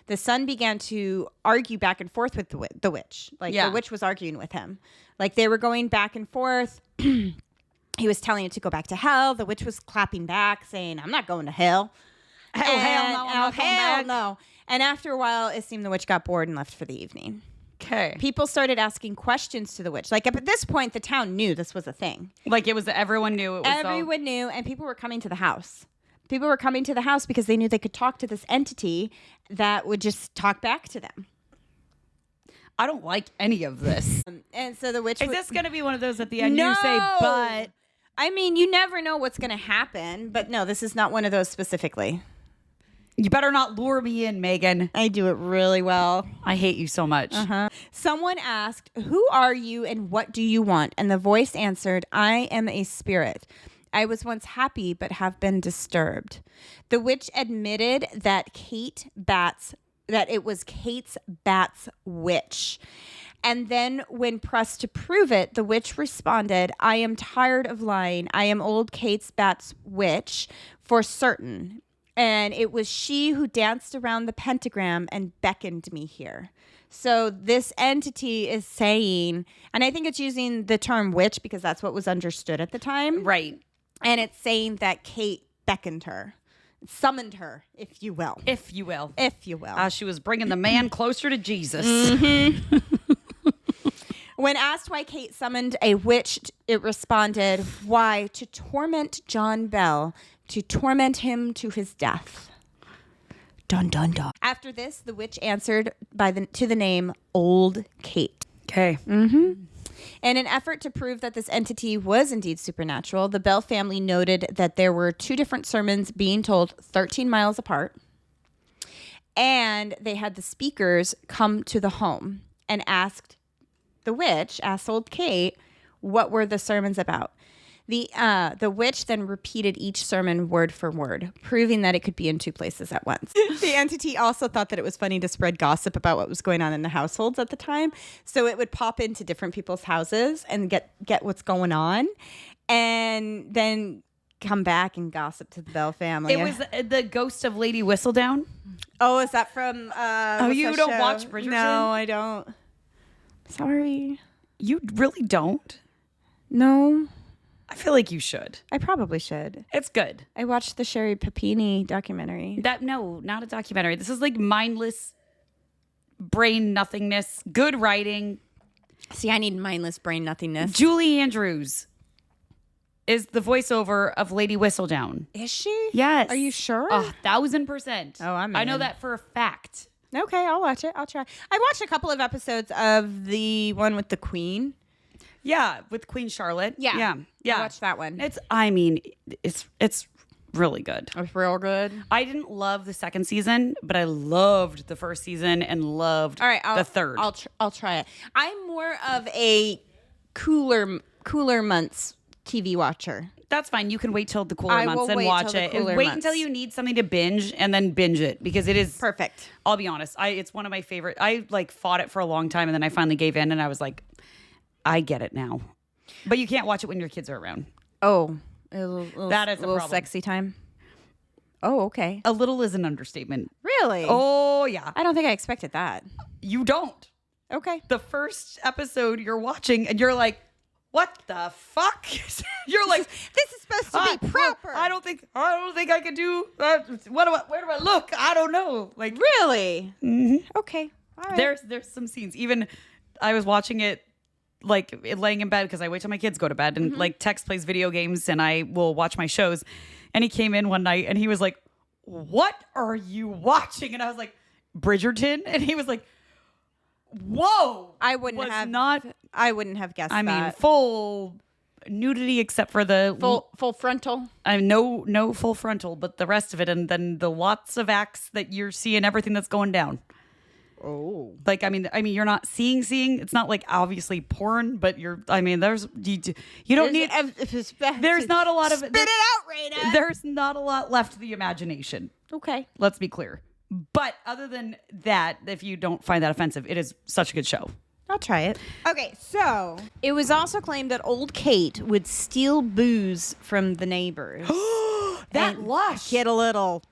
S2: The son began to argue back and forth with the witch. Like,
S1: Yeah.
S2: the witch was arguing with him. Like, they were going back and forth. He was telling it to go back to hell. The witch was clapping back, saying, "I'm not going to hell."
S1: Hell no, I'm not going
S2: hell
S1: back.
S2: no. And after a while, it seemed the witch got bored and left for the evening.
S1: Okay.
S2: People started asking questions to the witch. Like at this point, the town knew this was a thing.
S1: Like everyone knew it was
S2: Everyone knew, and people were coming to the house. People were coming to the house because they knew they could talk to this entity that would just talk back to them.
S1: I don't like any of this.
S2: And so the witch...
S1: Is this going to be one of those at the end
S2: No!
S1: you say, but...
S2: I mean, you never know what's going to happen, but no, this is not one of those specifically.
S1: You better not lure me in, Megan.
S2: I do it really well.
S1: I hate you so much.
S2: Someone asked, "Who are you and what do you want?" And the voice answered, "I am a spirit. I was once happy but have been disturbed." The witch admitted that it was Kate's Bat's witch. And then when pressed to prove it, the witch responded, "I am tired of lying. I am old Kate's Bat's witch for certain. And it was she who danced around the pentagram and beckoned me here." So this entity is saying, and I think it's using the term witch because that's what was understood at the time.
S1: Right.
S2: And it's saying that Kate beckoned her, summoned her, if you will.
S1: If you will.
S2: If you will.
S1: She was bringing the man closer to Jesus.
S2: When asked why Kate summoned a witch, it responded, "Why? To torment John Bell, to torment him to his death." Dun, dun, dun. After this, the witch answered to the name Old Kate.
S1: Okay.
S2: In an effort to prove that this entity was indeed supernatural, the Bell family noted that there were 2 different sermons being told 13 miles apart. And they had the speakers come to the home and asked old Kate, what were the sermons about? The witch then repeated each sermon word for word, proving that it could be in 2 places at once. The entity also thought that it was funny to spread gossip about what was going on in the households at the time. So it would pop into different people's houses and get what's going on and then come back and gossip to the Bell family.
S1: It was the ghost of Lady Whistledown.
S2: Oh, is that from...
S1: you don't watch Bridgerton?
S2: No, I don't. Sorry.
S1: You really don't?
S2: No.
S1: I feel like you should.
S2: I probably should.
S1: It's good.
S2: I watched the Sherry Papini documentary.
S1: No, not a documentary. This is like mindless brain nothingness, good writing.
S2: See, I need mindless brain nothingness.
S1: Julie Andrews is the voiceover of Lady Whistledown.
S2: Is she?
S1: Yes.
S2: Are you sure?
S1: 1,000%.
S2: Oh, I'm
S1: I know
S2: in.
S1: that for a fact.
S2: Okay, I'll watch it. I'll try. I watched a couple of episodes of the one with the Queen.
S1: Yeah, with Queen Charlotte.
S2: Yeah.
S1: I
S2: watched that one.
S1: It's really good.
S2: It's real good.
S1: I didn't love the second season, but I loved the first season and loved the third.
S2: I'll try it. I'm more of a cooler months TV watcher.
S1: That's fine. You can wait till the cooler months and watch it. And wait until you need something to binge and then binge it because it is
S2: perfect.
S1: I'll be honest. It's one of my favorite. I fought it for a long time and then I finally gave in and I was like, I get it now. But you can't watch it when your kids are around.
S2: Oh,
S1: that is a
S2: little
S1: problem.
S2: Sexy time. Oh, okay.
S1: A little is an understatement.
S2: Really?
S1: Oh, yeah.
S2: I don't think I expected that.
S1: You don't.
S2: Okay.
S1: The first episode you're watching and you're like, what the fuck? You're like,
S2: this is supposed to be proper.
S1: I don't think I can do. Where do I look? I don't know. Like,
S2: really? Mm-hmm. Okay. All right.
S1: There's some scenes. Even I was watching it like laying in bed because I wait till my kids go to bed and like Tex plays video games and I will watch my shows. And he came in one night and he was like, "What are you watching?" And I was like, "Bridgerton." And he was like, "Whoa!" I wouldn't have guessed. I mean, full nudity except for the
S2: full frontal.
S1: No full frontal, but the rest of it, and then the lots of acts that you're seeing everything that's going down.
S2: Oh,
S1: like I mean, you're not seeing. It's not like obviously porn, but you're. I mean, you don't need. There's not a lot of.
S2: Spit it out, Raina.
S1: There's not a lot left to the imagination.
S2: Okay,
S1: let's be clear. But other than that, if you don't find that offensive, it is such a good show.
S2: I'll try it. Okay, so it was also claimed that old Kate would steal booze from the neighbors.
S1: That lush.
S2: Get a little,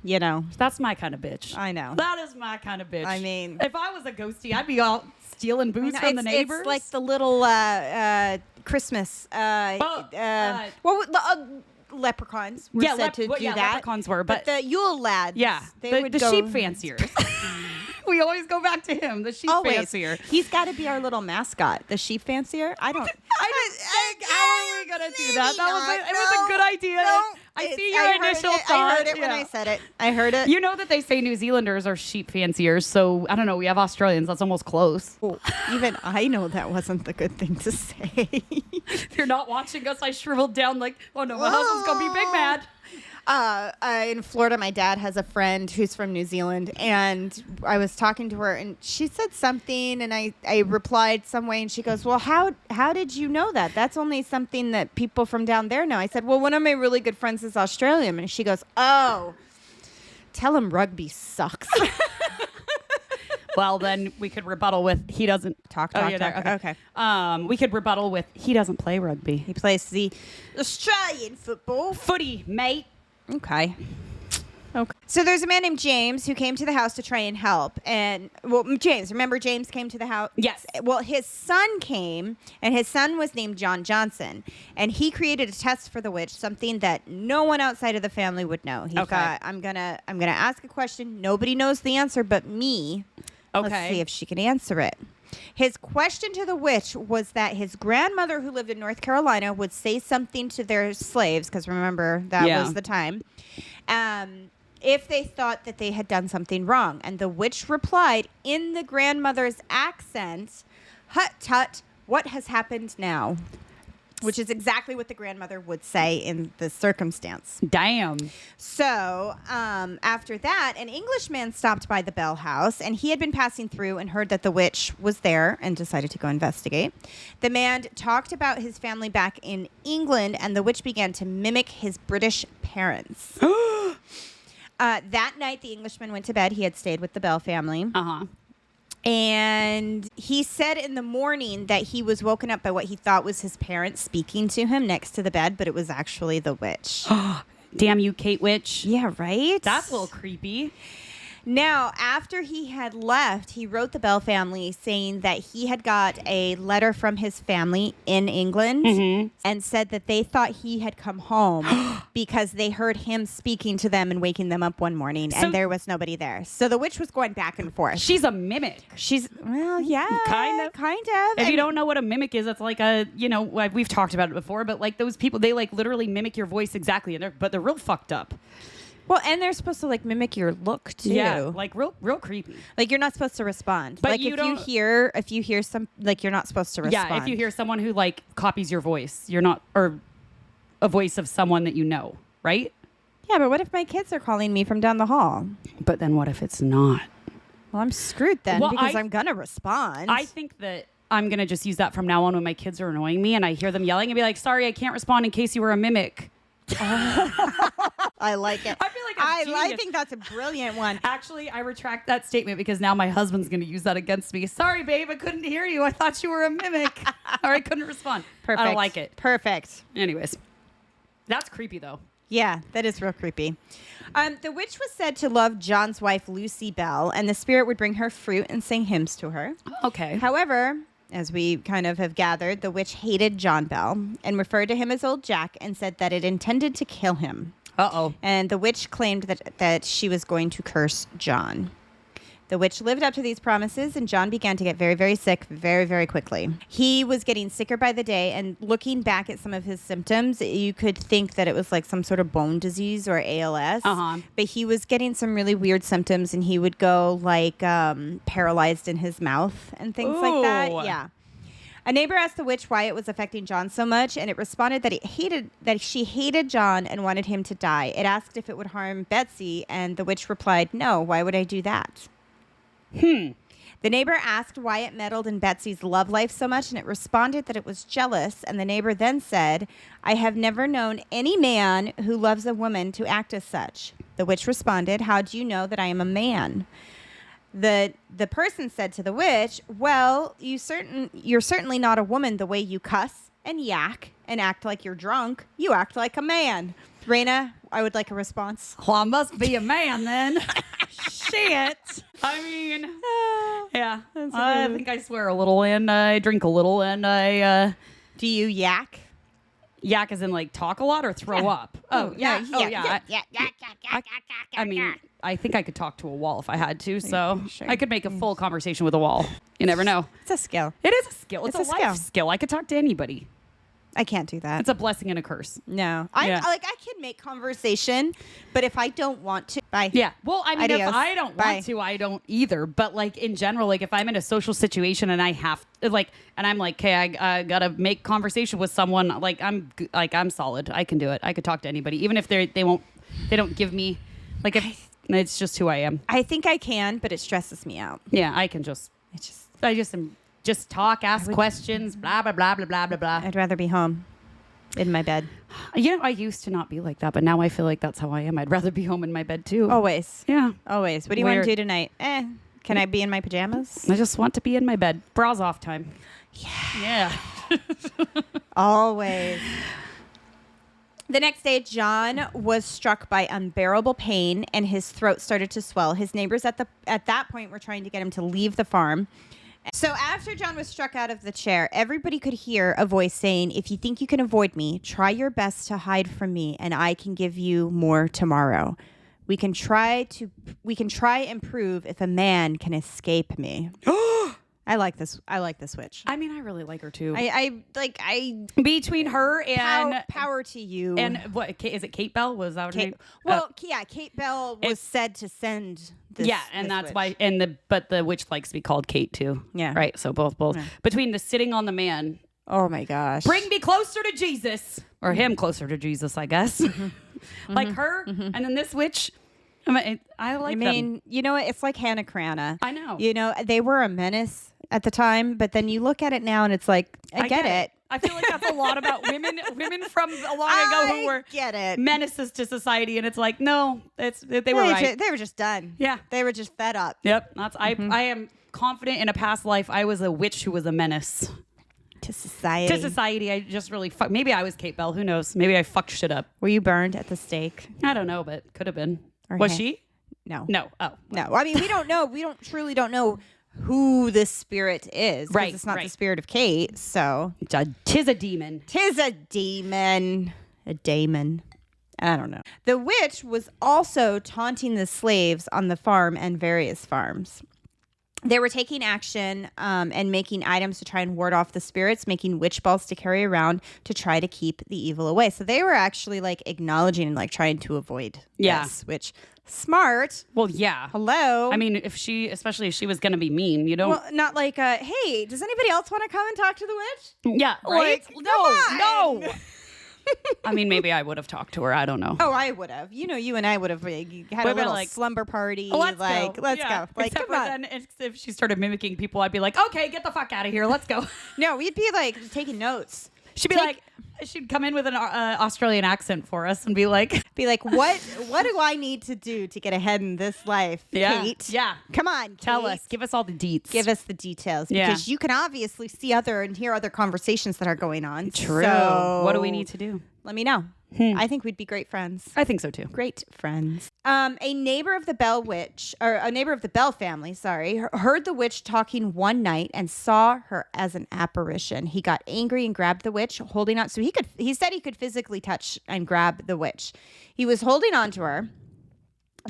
S1: That's my kind of bitch.
S2: I know.
S1: That is my kind of bitch.
S2: I mean,
S1: if I was a ghostie, I'd be all stealing booze from the neighbors.
S2: It's like the little Christmas. Leprechauns were said to do that.
S1: Leprechauns were, but
S2: the Yule lads.
S1: Yeah,
S2: the
S1: sheep fanciers. We always go back to him, the sheep fancier.
S2: He's got to be our little mascot, the sheep fancier. I don't.
S1: How are we gonna do that? It was a good idea. I see your initial thought.
S2: I heard it when I said it. I heard it.
S1: You know that they say New Zealanders are sheep fanciers, so I don't know. We have Australians. That's almost close.
S2: Oh, even I know that wasn't the good thing to say.
S1: If you're not watching us, I shriveled down like, oh no, my husband's gonna be big mad.
S2: In Florida, my dad has a friend who's from New Zealand, and I was talking to her, and she said something, and I replied some way, and she goes, well, how did you know that? That's only something that people from down there know. I said, well, one of my really good friends is Australian, and she goes, oh, tell him rugby sucks.
S1: Well, then we could rebuttal with he doesn't
S2: talk.
S1: Okay. We could rebuttal with he doesn't play rugby.
S2: He plays the Australian
S1: footy, mate.
S2: Okay. So there's a man named James who came to the house to try and help. And, well, remember James came to the house?
S1: Yes.
S2: Well, his son came, and his son was named John Johnson. And he created a test for the witch, something that no one outside of the family would know. He thought, I'm gonna ask a question. Nobody knows the answer but me.
S1: Okay.
S2: Let's see if she can answer it. His question to the witch was that his grandmother, who lived in North Carolina, would say something to their slaves, because remember, that was the time, if they thought that they had done something wrong. And the witch replied in the grandmother's accent, "Hut tut, what has happened now?" Which is exactly what the grandmother would say in the circumstance.
S1: Damn.
S2: So after that, an Englishman stopped by the Bell house, and he had been passing through and heard that the witch was there and decided to go investigate. The man talked about his family back in England, and the witch began to mimic his British parents. That night, the Englishman went to bed. He had stayed with the Bell family.
S1: Uh-huh.
S2: And he said in the morning that he was woken up by what he thought was his parents speaking to him next to the bed, but it was actually the witch.
S1: Damn you, Kate Witch.
S2: Yeah, right?
S1: That's a little creepy.
S2: Now, after he had left, he wrote the Bell family saying that he had got a letter from his family in England and said that they thought he had come home because they heard him speaking to them and waking them up one morning, and there was nobody there. So the witch was going back and forth.
S1: She's a mimic.
S2: Well, yeah. Kind of.
S1: If you don't know what a mimic is, it's like we've talked about it before, but like those people, they like literally mimic your voice exactly, but they're real fucked up.
S2: Well, and they're supposed to like mimic your look too.
S1: Yeah, like real creepy.
S2: Like you're not supposed to respond.
S1: But
S2: like if you hear some, like you're not supposed to respond.
S1: Yeah, if you hear someone who like copies your voice, you're not, or a voice of someone that you know, right?
S2: Yeah, but what if my kids are calling me from down the hall?
S1: But then what if it's not?
S2: Well, I'm screwed then because I'm gonna respond.
S1: I think that I'm gonna just use that from now on when my kids are annoying me and I hear them yelling and be like, "Sorry, I can't respond in case you were a mimic."
S2: I like it.
S1: I feel like I
S2: think that's a brilliant one.
S1: Actually, I retract that statement because now my husband's going to use that against me. Sorry, babe, I couldn't hear you. I thought you were a mimic. Or I couldn't respond.
S2: Perfect.
S1: I don't like it.
S2: Perfect.
S1: Anyways, that's creepy though.
S2: Yeah, that is real creepy. The witch was said to love John's wife, Lucy Bell, and the spirit would bring her fruit and sing hymns to her.
S1: Okay.
S2: However, as we kind of have gathered, the witch hated John Bell and referred to him as Old Jack and said that it intended to kill him.
S1: Uh-oh.
S2: And the witch claimed that she was going to curse John. The witch lived up to these promises, and John began to get very, very sick very, very quickly. He was getting sicker by the day, and looking back at some of his symptoms, you could think that it was like some sort of bone disease or ALS.
S1: Uh-huh.
S2: But he was getting some really weird symptoms, and he would go like paralyzed in his mouth and things like that. Yeah. A neighbor asked the witch why it was affecting John so much, and it responded that she hated John and wanted him to die. It asked if it would harm Betsy, and the witch replied, "No, why would I do that?" The neighbor asked why it meddled in Betsy's love life so much, and it responded that it was jealous, and the neighbor then said, "I have never known any man who loves a woman to act as such." The witch responded, "How do you know that I am a man?" The person said to the witch, "Well, you're certainly not a woman the way you cuss and yak and act like you're drunk. You act like a man." Raina, I would like a response.
S1: Well, I must be a man then. Shit. I mean, yeah. I think I swear a little and I drink a little and I...
S2: Do you yak?
S1: Yak as in like talk a lot or throw up? Oh, yeah.
S2: Yeah.
S1: I mean, I think I could talk to a wall if I had to. So
S2: Sure.
S1: I could make a full conversation with a wall. You never know.
S2: It's a skill.
S1: It is a skill. It's a
S2: skill.
S1: life skill. I could talk to anybody.
S2: I can't do that.
S1: It's a blessing and a curse.
S2: No.
S1: Yeah.
S2: I can make conversation, but if I don't want to, bye.
S1: Yeah. Well, I mean,
S2: Adios.
S1: if I don't
S2: Bye.
S1: want to, I don't either. But like in general, like if I'm in a social situation and I have like, and I'm like, okay, I gotta make conversation with someone. Like I'm solid. I can do it. I could talk to anybody, even if they don't give me like if it's just who I am.
S2: I think I can, but it stresses me out.
S1: Yeah, I can just. I just am. Just talk, ask
S2: would-
S1: questions, blah blah blah blah blah blah blah.
S2: I'd rather be home in my bed.
S1: You know, I used to not be like that, but now I feel like that's how I am. I'd rather be home in my bed too.
S2: Always.
S1: Yeah.
S2: Always. What do you want
S1: Where-
S2: to do tonight? Can I be in my pajamas?
S1: I just want to be in my bed. Bras off time. Yeah.
S2: Always. The next day, John was struck by unbearable pain and his throat started to swell. His neighbors at that point were trying to get him to leave the farm. So after John was struck out of the chair, everybody could hear a voice saying, "If you think you can avoid me, try your best to hide from me, and I can give you more tomorrow. We can try and prove if a man can escape me." I like this witch.
S1: I mean, I really like her too.
S2: I
S1: Between her and
S2: power to you.
S1: and what is it? Kate Bell was that her name?
S2: Kate Bell was said to send this.
S1: Yeah, and
S2: this
S1: that's
S2: witch.
S1: why. But the witch likes to be called Kate too.
S2: Yeah.
S1: Right. So both.
S2: Yeah.
S1: Between the sitting on the man,
S2: Oh my gosh.
S1: bring me closer to Jesus, or him closer to Jesus, I guess. Like her, and then this witch. I like.
S2: I mean, you know what? It's like Hannah Crana.
S1: I know.
S2: You know, they were a menace at the time, but then you look at it now and it's like, I get it.
S1: I feel like that's a lot about women from a long ago who were
S2: get it.
S1: menaces to society, and it's like, no, they were right.
S2: They were just done.
S1: Yeah.
S2: They were just fed up.
S1: Yep. That's I am confident in a past life I was a witch who was a menace
S2: To society.
S1: to society. I just really maybe I was Kate Bell. Who knows? Maybe I fucked shit up.
S2: Were you burned at the stake?
S1: I don't know, but could have been.
S2: Or
S1: Was
S2: ha-
S1: she?
S2: No.
S1: No. Oh.
S2: No. I mean, we don't know. We truly don't know who the spirit is. 'Cause
S1: Right,
S2: It's not the
S1: right.
S2: spirit of Kate. So
S1: Tis a demon.
S2: 'tis a demon. A daemon. I don't know. The witch was also taunting the slaves on the farm and various farms. They were taking action and making items to try and ward off the spirits, making witch balls to carry around to try to keep the evil away. So they were actually like acknowledging and like trying to avoid this, which smart.
S1: Well, yeah.
S2: Hello.
S1: I mean, especially if she was gonna be mean, you don't.
S2: well, not like, hey, does anybody else want to come and talk to the witch?
S1: Yeah. Right.
S2: Like, come on.
S1: No. I mean, maybe I would have talked to her. I don't know.
S2: Oh, I would have. You know, you and I would have had a
S1: Would've
S2: little
S1: been like,
S2: slumber party.
S1: Let's
S2: like,
S1: go.
S2: let's
S1: Yeah.
S2: go. Like,
S1: Except
S2: come
S1: for
S2: on.
S1: then, if she started mimicking people, I'd be like, okay, get the fuck out of here. Let's go.
S2: No, we'd be like taking notes.
S1: She'd be like, she'd come in with an Australian accent for us and be like,
S2: Be like, what do I need to do to get ahead in this life,
S1: yeah,
S2: Kate?
S1: yeah.
S2: Come on,
S1: Tell
S2: Kate.
S1: us, give us all the deets.
S2: Give us the details.
S1: Yeah.
S2: Because you can obviously see and hear other conversations that are going on.
S1: True.
S2: So
S1: What do we need to do?
S2: Let me know. I think we'd be great friends.
S1: I think so too.
S2: Great friends. A neighbor of the Bell family, heard the witch talking one night and saw her as an apparition. He got angry and grabbed the witch, holding on. So he said he could physically touch and grab the witch. He was holding on to her,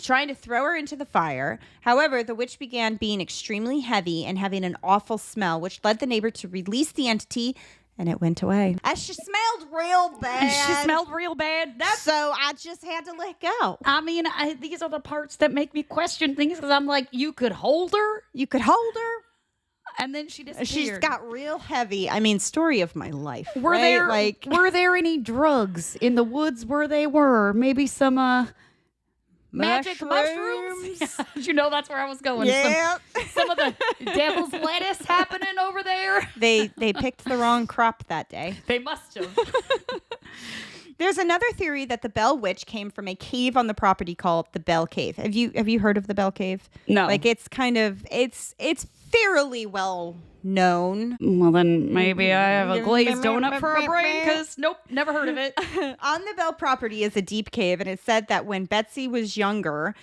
S2: trying to throw her into the fire. However, the witch began being extremely heavy and having an awful smell, which led the neighbor to release the entity. And it went away. She smelled real bad.
S1: She smelled real bad.
S2: So I just had to let go.
S1: I mean, these are the parts that make me question things because I'm like, you could hold her,
S2: You could hold her.
S1: and then she disappeared.
S2: She's got real heavy. I mean, story of my life.
S1: Were
S2: right?
S1: were there any drugs in the woods where they were? Maybe some magic mushrooms? Did you know that's where I was going?
S2: Yeah.
S1: Some of the devil's lettuce happening over there.
S2: They picked the wrong crop that day.
S1: They must have.
S2: There's another theory that the Bell Witch came from a cave on the property called the Bell Cave. Have you heard of the Bell Cave?
S1: No.
S2: Like it's kind of it's fairly well known.
S1: Well, then maybe I have a glazed donut for a brain because nope, never heard of it.
S2: On the Bell property is a deep cave, and it's said that when Betsy was younger,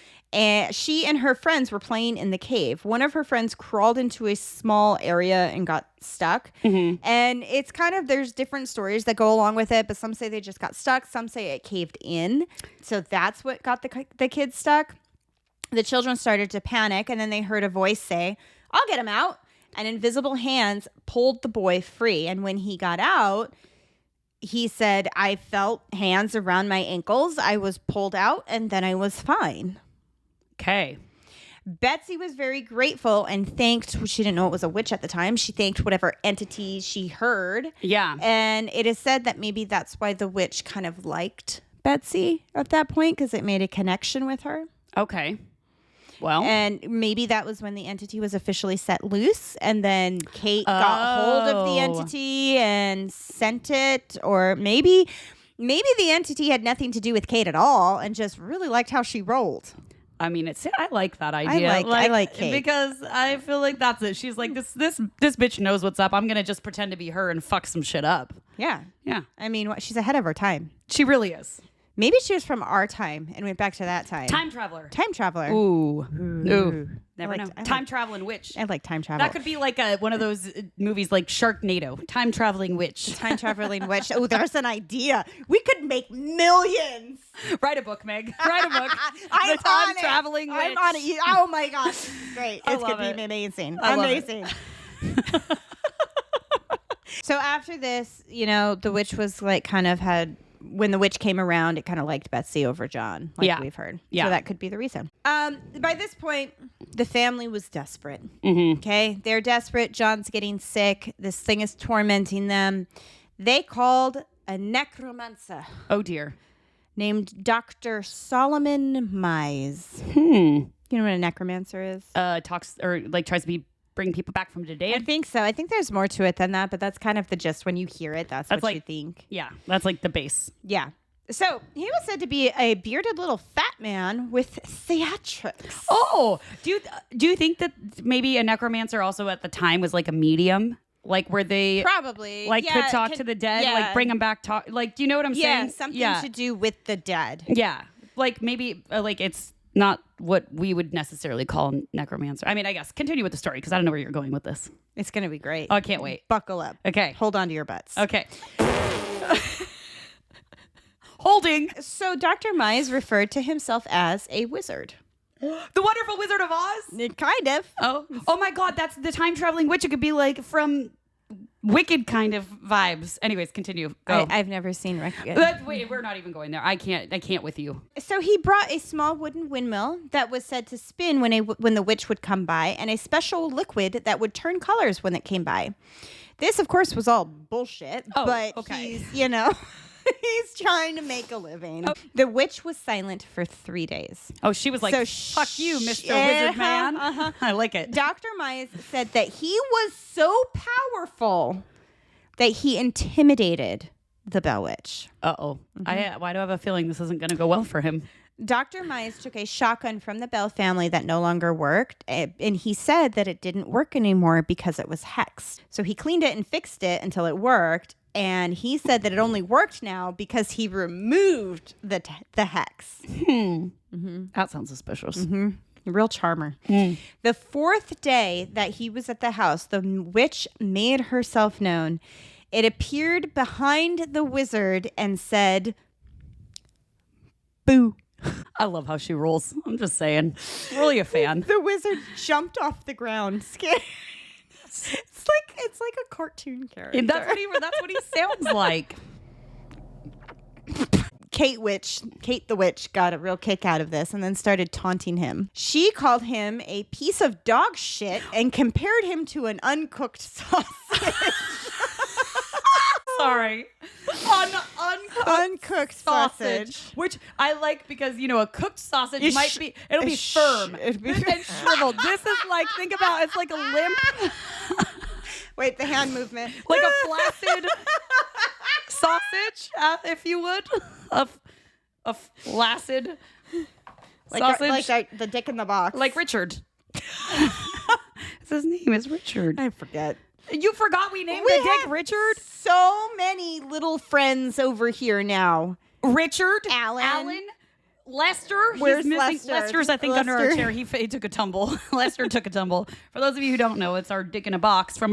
S2: she and her friends were playing in the cave. One of her friends crawled into a small area and got stuck.
S1: Mm-hmm.
S2: And it's kind of, there's different stories that go along with it, but some say they just got stuck. Some say it caved in. So that's what got the kids stuck. The children started to panic, and then they heard a voice say, "I'll get him out." And invisible hands pulled the boy free. And when he got out, he said, "I felt hands around my ankles. I was pulled out, and then I was fine."
S1: Okay.
S2: Betsy was very grateful and thanked, she didn't know it was a witch at the time. She thanked whatever entity she heard.
S1: Yeah.
S2: And it is said that maybe that's why the witch kind of liked Betsy at that point, because it made a connection with her.
S1: Okay. Well.
S2: And maybe that was when the entity was officially set loose, and then Kate got hold of the entity and sent it, or maybe the entity had nothing to do with Kate at all and just really liked how she rolled.
S1: I mean, I like that idea.
S2: I like Kate
S1: because I feel like that's it. She's like, this bitch knows what's up. I'm gonna just pretend to be her and fuck some shit up.
S2: Yeah.
S1: Yeah.
S2: I mean, she's ahead of her time.
S1: She really is.
S2: Maybe she was from our time and went back to that time.
S1: Time traveler.
S2: Time traveler.
S1: Ooh. Never know. Time traveling witch.
S2: I like time travel.
S1: That could be like one of those movies like Sharknado. Time traveling witch.
S2: Time traveling witch. Oh, there's an idea. We could make millions.
S1: Write a book, Meg. Write a book.
S2: I'm
S1: the time
S2: on it.
S1: traveling witch.
S2: I'm on it. Oh my gosh. Great. It's going to be amazing. Amazing. So after this, the witch was like when the witch came around, it kind of liked Betsy over John, we've heard.
S1: Yeah.
S2: So that could be the reason. By this point, the family was desperate.
S1: Mm-hmm.
S2: Okay? They're desperate. John's getting sick. This thing is tormenting them. They called a necromancer.
S1: Oh, dear.
S2: Named Dr. Solomon Mize. You know what a necromancer is?
S1: Talks or like tries to bring people back from the dead.
S2: I think so. I think there's more to it than that, but that's kind of the gist. When you hear it, that's what you think.
S1: Yeah, that's like the base.
S2: Yeah. So he was said to be a bearded little fat man with theatrics.
S1: Oh, do you think that maybe a necromancer also at the time was like a medium? Like where they
S2: probably
S1: could talk to the dead, like bring them back. Do you know what I'm saying?
S2: Something to do with the dead.
S1: Yeah, like maybe like it's not what we would necessarily call necromancer. I mean, I guess continue with the story because I don't know where you're going with this.
S2: It's going to be great.
S1: Oh, I can't wait.
S2: Buckle up.
S1: Okay,
S2: hold on to your butts.
S1: Okay. Holding.
S2: So Dr. Mize referred to himself as a wizard.
S1: The Wonderful Wizard of Oz?
S2: Kind of.
S1: Oh my God, that's the time traveling witch. It could be like from Wicked kind of vibes. Anyways, continue. Go.
S2: I've never seen Wicked.
S1: Wait, we're not even going there. I can't with you.
S2: So he brought a small wooden windmill that was said to spin when the witch would come by, and a special liquid that would turn colors when it came by. This, of course, was all bullshit. But
S1: okay.
S2: He's, he's trying to make a living. Oh. The witch was silent for 3 days.
S1: Oh, she was like, fuck you, Mr. Wizard Man. I like it.
S2: Dr. Mize said that he was so powerful that he intimidated the Bell Witch.
S1: Uh-oh. Why do I have a feeling this isn't going to go well for him?
S2: Dr. Mize took a shotgun from the Bell family that no longer worked, and he said that it didn't work anymore because it was hexed. So he cleaned it and fixed it until it worked, and he said that it only worked now because he removed the hex.
S1: That sounds suspicious.
S2: Real charmer. The 4th day that he was at the house, the witch made herself known. It appeared behind the wizard and said, "Boo."
S1: I love how she rolls. I'm just saying. Really a fan.
S2: The wizard jumped off the ground, scared. It's like a cartoon character.
S1: And that's what he sounds like.
S2: Kate the witch got a real kick out of this and then started taunting him. She called him a piece of dog shit and compared him to an uncooked sausage.
S1: Sorry.
S2: Uncooked sausage.
S1: Which I like because, a cooked sausage it'll be firm and shriveled. This is like, think about, it's like a limp.
S2: Wait, the hand movement.
S1: Like a flaccid sausage, if you would. A flaccid sausage.
S2: Like the dick in the box.
S1: Like Richard. His name is Richard.
S2: I forget.
S1: You forgot we named the dick Richard?
S2: So many little friends over here now.
S1: Richard,
S2: Alan,
S1: Lester.
S2: Where's
S1: He's missing.
S2: Lester?
S1: Lester's, I think, under our
S2: Lester.
S1: chair. He took a tumble. Lester took a tumble. For those of you who don't know, it's our dick in a box from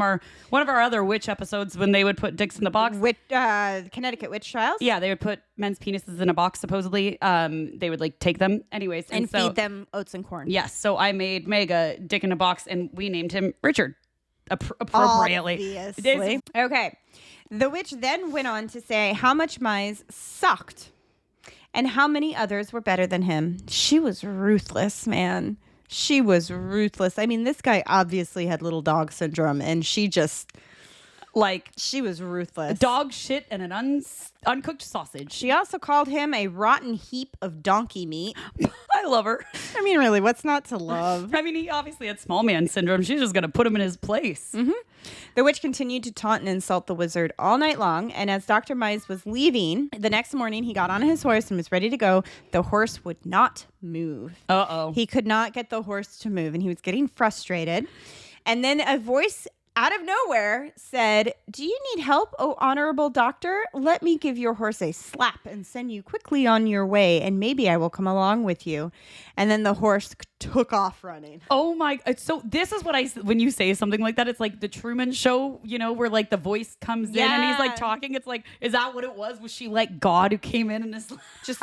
S1: one of our other witch episodes when they would put dicks in the box.
S2: Connecticut witch trials.
S1: Yeah, they would put men's penises in a box, supposedly. They would like take them. Anyways.
S2: And feed them oats and corn.
S1: Yes. So I made Meg a dick in a box and we named him Richard. Appropriately.
S2: Obviously. Okay. The witch then went on to say how much Mize sucked and how many others were better than him. She was ruthless, man. She was ruthless. I mean, this guy obviously had little dog syndrome, and she just, she was ruthless.
S1: Dog shit and an uncooked sausage.
S2: She also called him a rotten heap of donkey meat.
S1: I love her.
S2: I mean, really, what's not to love?
S1: I mean, he obviously had small man syndrome. She's just going to put him in his place.
S2: Mm-hmm. The witch continued to taunt and insult the wizard all night long, and as Dr. Mize was leaving, the next morning he got on his horse and was ready to go. The horse would not move.
S1: Uh-oh.
S2: He could not get the horse to move, and he was getting frustrated. And then a voice out of nowhere said, "Do you need help, oh honorable doctor? Let me give your horse a slap and send you quickly on your way, and maybe I will come along with you." And then the horse took off running.
S1: Oh my! So this is what when you say something like that, it's like the Truman Show, where like the voice comes in and he's like talking. It's like, is that what it was? Was she like God who came in and is
S2: just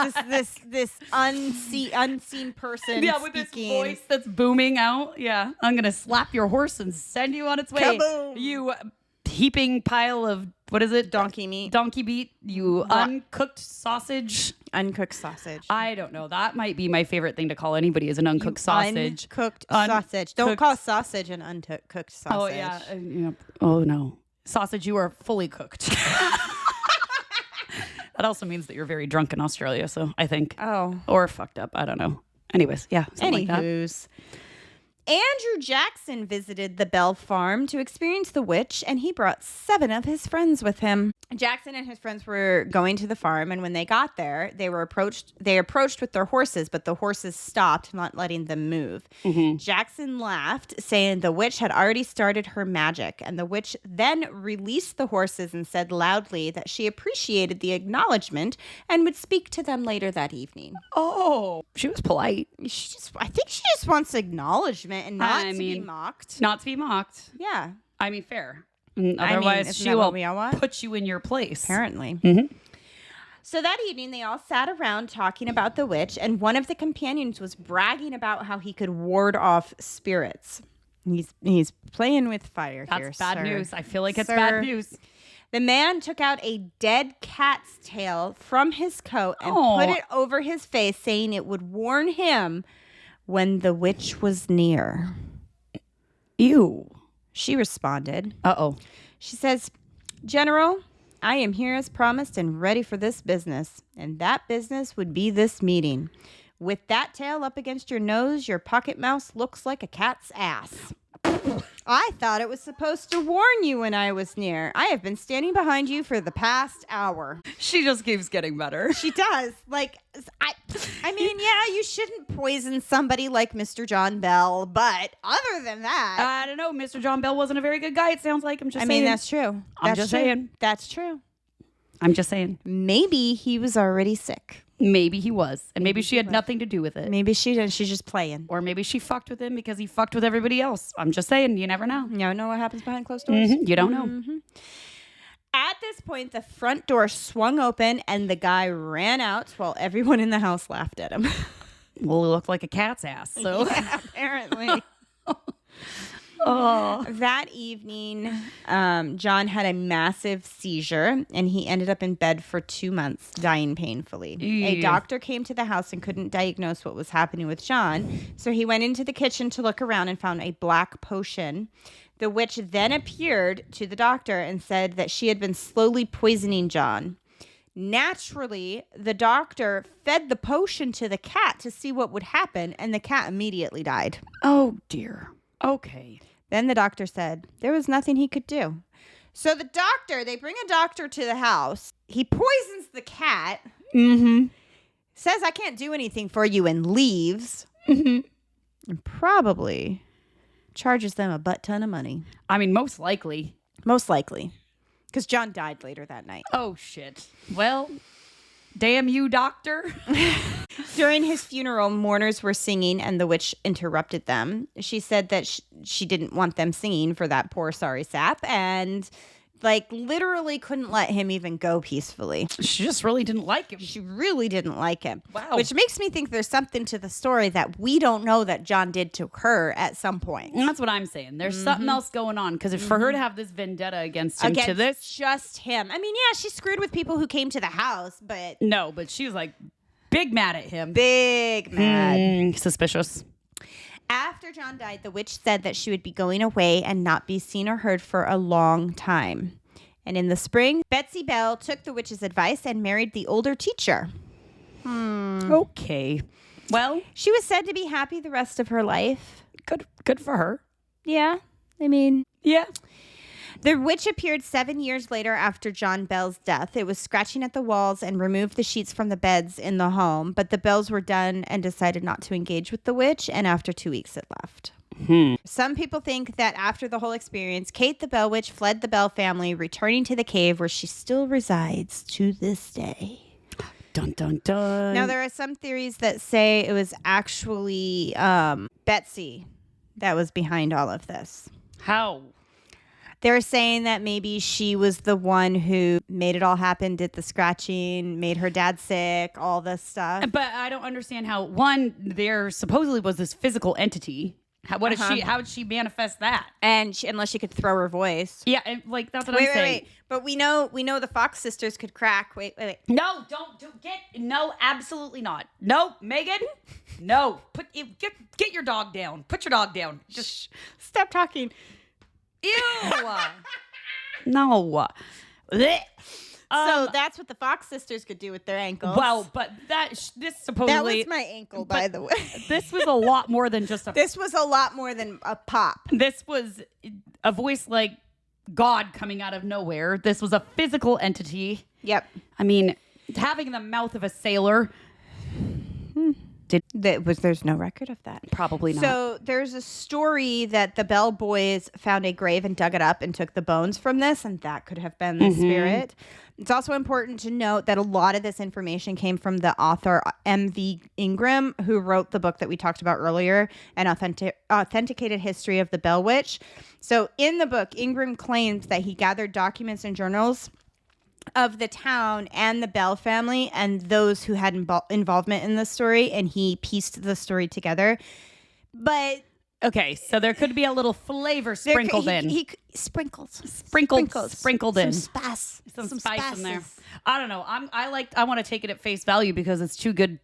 S2: this unseen person?
S1: Yeah, with
S2: speaking.
S1: this voice that's booming out. Yeah, I'm gonna slap your horse and send you on its way.
S2: Kaboom.
S1: You heaping pile of what is it?
S2: Donkey meat.
S1: Donkey meat. You uncooked sausage.
S2: Uncooked sausage.
S1: I don't know. That might be my favorite thing to call anybody is an uncooked sausage.
S2: Uncooked sausage. Don't call sausage an uncooked sausage.
S1: Oh yeah. Oh no. Sausage, you are fully cooked. That also means that you're very drunk in Australia, so I think.
S2: Oh.
S1: Or fucked up. I don't know. Anyways, yeah.
S2: Anywho's. Andrew Jackson visited the Bell farm to experience the witch, and he brought 7 of his friends with him. Jackson and his friends were going to the farm, and when they got there, they approached with their horses, but the horses stopped, not letting them move. Mm-hmm. Jackson laughed, saying the witch had already started her magic, and the witch then released the horses and said loudly that she appreciated the acknowledgement and would speak to them later that evening.
S1: Oh, she was polite.
S2: I think she just wants acknowledgement and not to be mocked.
S1: Not to be mocked.
S2: Yeah.
S1: I mean, fair. Otherwise, she will
S2: put
S1: put you in your place.
S2: Apparently.
S1: Mm-hmm.
S2: So that evening, they all sat around talking about the witch, and one of the companions was bragging about how he could ward off spirits. He's playing with fire here.
S1: That's bad news. I feel like it's
S2: Sir.
S1: bad news.
S2: The man took out a dead cat's tail from his coat and put it over his face, saying it would warn him when the witch was near.
S1: Ew.
S2: She responded.
S1: Uh-oh.
S2: She says, "General, I am here as promised and ready for this business. And that business would be this meeting. With that tail up against your nose, your pocket mouse looks like a cat's ass. I thought it was supposed to warn you when I was near. I have been standing behind you for the past hour."
S1: She just keeps getting better.
S2: She does. I mean, yeah, you shouldn't poison somebody like Mr. John Bell, but other than that,
S1: I don't know. Mr. John Bell wasn't a very good guy, it sounds like. I'm just saying.
S2: I mean, that's true.
S1: I'm just saying.
S2: That's true.
S1: I'm just saying.
S2: Maybe he was already sick.
S1: Maybe he was. And maybe she had nothing to do with it.
S2: Maybe she didn't. She's just playing.
S1: Or maybe she fucked with him because he fucked with everybody else. I'm just saying. You never know.
S2: You don't know what happens behind closed doors?
S1: Mm-hmm. You don't know.
S2: Mm-hmm. At this point, the front door swung open and the guy ran out while everyone in the house laughed at him.
S1: Well, it looked like a cat's ass. So
S2: yeah, apparently. That evening, John had a massive seizure and he ended up in bed for 2 months, dying painfully. A doctor came to the house and couldn't diagnose what was happening with John. So he went into the kitchen to look around and found a black potion. The witch then appeared to the doctor and said that she had been slowly poisoning John. Naturally, the doctor fed the potion to the cat to see what would happen, and the cat immediately died.
S1: Oh, dear. Okay.
S2: Then the doctor said there was nothing he could do. So they bring a doctor to the house. He poisons the cat.
S1: Mm-hmm.
S2: Says, "I can't do anything for you," and leaves.
S1: Mm-hmm.
S2: And probably charges them a butt ton of money.
S1: I mean, most likely.
S2: Most likely. Because John died later that night.
S1: Oh, shit. Well, Damn you, doctor.
S2: During his funeral, mourners were singing and the witch interrupted them. She said that she didn't want them singing for that poor sorry sap and like literally couldn't let him even go peacefully.
S1: She just really didn't like him.
S2: She really didn't like him.
S1: Wow.
S2: Which makes me think there's something to the story that we don't know that John did to her at some point.
S1: And that's what I'm saying. There's something else going on because for her to have this vendetta against him to this,
S2: just him. I mean, yeah, she screwed with people who came to the house, but
S1: no, but she was like big mad at him.
S2: big mad.
S1: Suspicious.
S2: After John died, the witch said that she would be going away and not be seen or heard for a long time. And in the spring, Betsy Bell took the witch's advice and married the older teacher.
S1: Okay. Well,
S2: She was said to be happy the rest of her life.
S1: good for her.
S2: Yeah, I mean,
S1: Yeah.
S2: the witch appeared 7 years later after John Bell's death. It was scratching at the walls and removed the sheets from the beds in the home, but the Bells were done and decided not to engage with the witch, and after 2 weeks it left. Some people think that after the whole experience, Kate the Bell Witch fled the Bell family, returning to the cave where she still resides to this day.
S1: Dun, dun, dun.
S2: Now, there are some theories that say it was actually Betsy that was behind all of this.
S1: How?
S2: They're saying that maybe she was the one who made it all happen, did the scratching, made her dad sick, all this stuff.
S1: But I don't understand how, one, there supposedly was this physical entity. How would she manifest that?
S2: And unless she could throw her voice.
S1: Yeah, and, like, that's what I'm saying.
S2: Wait. But we know the Fox sisters could crack. Wait.
S1: No, no, absolutely not. No, Megan, no. Get your dog down. Put your dog down. Just
S2: Stop talking.
S1: ew. No. Blech.
S2: So that's what the Fox sisters could do with their ankles.
S1: Well, but this supposedly
S2: That was my ankle, by the way.
S1: This was a lot more than just a.
S2: This was a lot more than a pop.
S1: This was a voice like God coming out of nowhere. This was a physical entity.
S2: Yep.
S1: I mean, having the mouth of a sailor.
S2: There's no record of that.
S1: Probably not.
S2: So there's a story that the Bell boys found a grave and dug it up and took the bones from this, and that could have been the spirit. It's also important to note that a lot of this information came from the author M.V. Ingram, who wrote the book that we talked about earlier, An Authenticated History of the Bell Witch. So in the book, Ingram claims that he gathered documents and journals of the town and the Bell family and those who had involvement in the story, and he pieced the story together. But
S1: okay, so there could be a little flavor sprinkled in.
S2: Sprinkled
S1: in.
S2: Some
S1: Spice in there. I don't know. I want to take it at face value because it's too good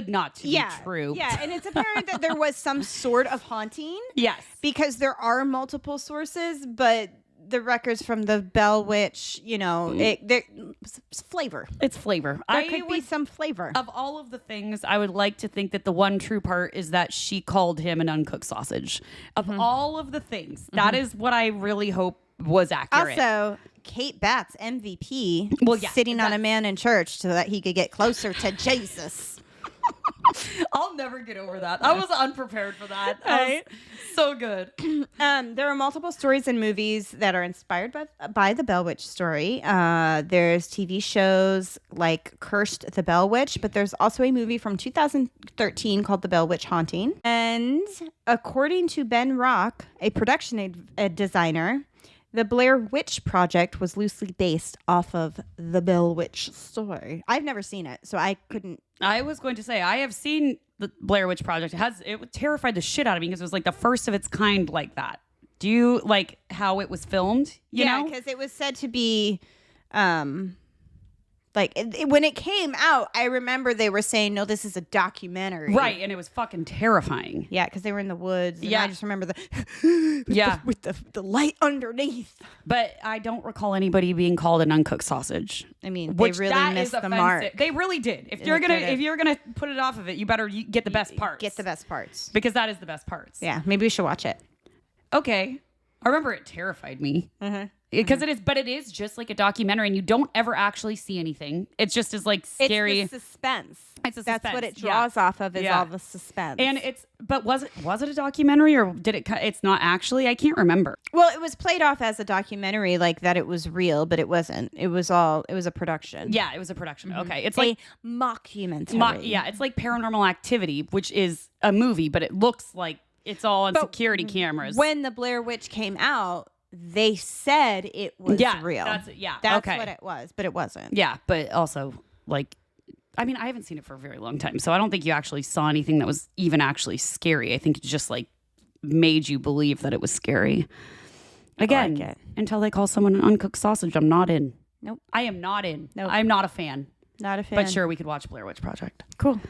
S1: not to be true.
S2: Yeah, and it's apparent that there was some sort of haunting.
S1: Yes.
S2: Because there are multiple sources, but the records from the Bell Witch, it's flavor.
S1: It's flavor.
S2: There could be some flavor.
S1: Of all of the things, I would like to think that the one true part is that she called him an uncooked sausage. Of all of the things, that is what I really hope was accurate.
S2: Also, Kate Batts, MVP, sitting on a man in church so that he could get closer to Jesus.
S1: I'll never get over that. I was unprepared for that. Right? So good.
S2: There are multiple stories and movies that are inspired by the Bell Witch story. There's TV shows like Cursed the Bell Witch, but there's also a movie from 2013 called The Bell Witch Haunting. And according to Ben Rock, a production designer, the Blair Witch Project was loosely based off of the Bell Witch story. I've never seen it, so I couldn't.
S1: I was going to say, I have seen the Blair Witch Project. It terrified the shit out of me because it was like the first of its kind like that. Do you like how it was filmed?
S2: Yeah, because it was said to be... when it came out, I remember they were saying, no, this is a documentary.
S1: Right, and it was fucking terrifying.
S2: Yeah, because they were in the woods. And I just remember with the light underneath.
S1: But I don't recall anybody being called an uncooked sausage.
S2: I mean, they really missed the mark.
S1: They really did. If you're gonna put it off of it, you better get the best parts.
S2: Get the best parts.
S1: Because that is the best parts.
S2: Yeah, maybe we should watch it.
S1: Okay. I remember it terrified me. because it is, but it is just like a documentary, and you don't ever actually see anything. It's just as like scary.
S2: It's the suspense.
S1: It's a
S2: That's
S1: suspense,
S2: what it draws off of is
S1: Yeah.
S2: all the suspense.
S1: And but was it a documentary or did it? It's not actually. I can't remember.
S2: Well, it was played off as a documentary, like that it was real, but it wasn't. It was a production.
S1: Yeah, it was a production. Okay, it's
S2: a
S1: like
S2: mockumentary.
S1: yeah, it's like Paranormal Activity, which is a movie, but it looks like it's all on security cameras.
S2: When the Blair Witch came out, they said it was real.
S1: That's
S2: That's what it was, but it wasn't.
S1: Yeah, but also like, I mean, I haven't seen it for a very long time, so I don't think you actually saw anything that was even actually scary. I think it just like made you believe that it was scary. Again,
S2: like it.
S1: Until they call someone an uncooked sausage, I'm not in.
S2: Nope.
S1: I am not in.
S2: Nope.
S1: I'm not a fan.
S2: Not a fan.
S1: But sure, we could watch Blair Witch Project.
S2: Cool.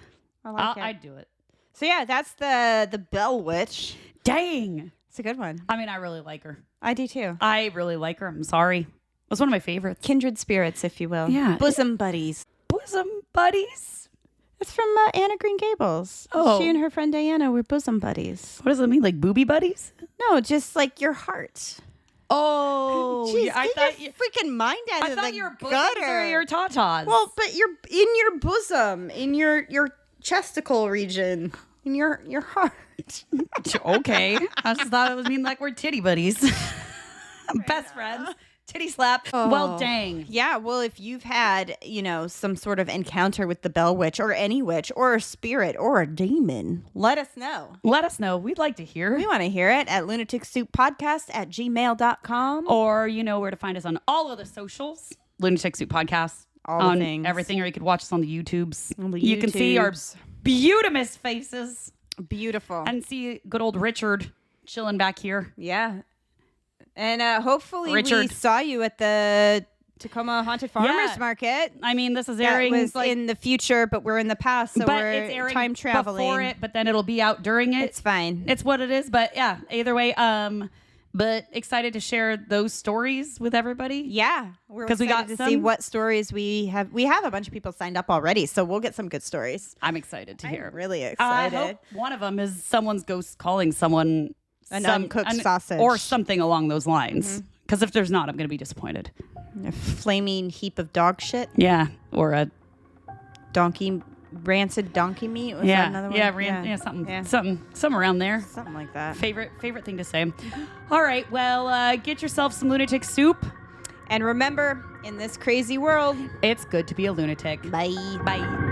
S2: I like it.
S1: I'd do it.
S2: So yeah, that's the Bell Witch.
S1: Dang.
S2: It's a good one.
S1: I mean, I really like her.
S2: I do too.
S1: I really like her. I'm sorry. It was one of my favorites.
S2: Kindred spirits, if you will.
S1: Yeah.
S2: Bosom buddies.
S1: Bosom buddies.
S2: It's from Anna Green Gables.
S1: Oh.
S2: She and her friend Diana were bosom buddies.
S1: What does it mean? Like booby buddies?
S2: No, just like your heart.
S1: Oh,
S2: Jeez,
S1: I
S2: get
S1: thought
S2: your freaking mind out of the
S1: your bosoms
S2: gutter.
S1: are your tatas.
S2: Well, but you're in your bosom, in your chesticle region, in your heart.
S1: Okay. I just thought it was mean like we're titty buddies. Best friends. Titty slap.
S2: Oh.
S1: Well, dang.
S2: Yeah, well, if you've had, some sort of encounter with the Bell Witch or any witch or a spirit or a demon, let us know.
S1: Let us know. We'd like to hear.
S2: We want to hear it at lunaticsouppodcast@gmail.com.
S1: Or you know where to find us on all of the socials. Lunatic Soup Podcast.
S2: All the
S1: on
S2: things.
S1: Everything, or you could watch us on the YouTubes.
S2: On the
S1: You can see our
S2: YouTubes.
S1: beautimous faces
S2: Beautiful.
S1: and see good old Richard chilling back here.
S2: Yeah. And hopefully we
S1: Richard.
S2: saw you at the Tacoma Haunted Farmers Market.
S1: I mean, this is
S2: That
S1: airing
S2: was in the future, but we're in the past, so
S1: but
S2: we're
S1: it's airing
S2: time traveling.
S1: before it, but then it'll be out during it.
S2: It's fine.
S1: It's what it is. But yeah, either way. But excited to share those stories with everybody.
S2: Yeah, we're
S1: 'Cause we got
S2: excited to see
S1: some-
S2: what stories we have. We have a bunch of people signed up already, so we'll get some good stories.
S1: I'm excited to hear.
S2: I'm really
S1: I
S2: excited.
S1: hope one of them is someone's ghost calling someone
S2: An uncooked sausage.
S1: or something along those lines. Because if there's not, I'm going to be disappointed.
S2: A flaming heap of dog shit,
S1: Yeah, or a
S2: rancid donkey meat. Was
S1: yeah,
S2: that another one?
S1: yeah, something around there.
S2: something like that.
S1: Favorite thing to say. All right, well, get yourself some lunatic soup.
S2: And remember, in this crazy world,
S1: It's good to be a lunatic.
S2: bye.
S1: Bye.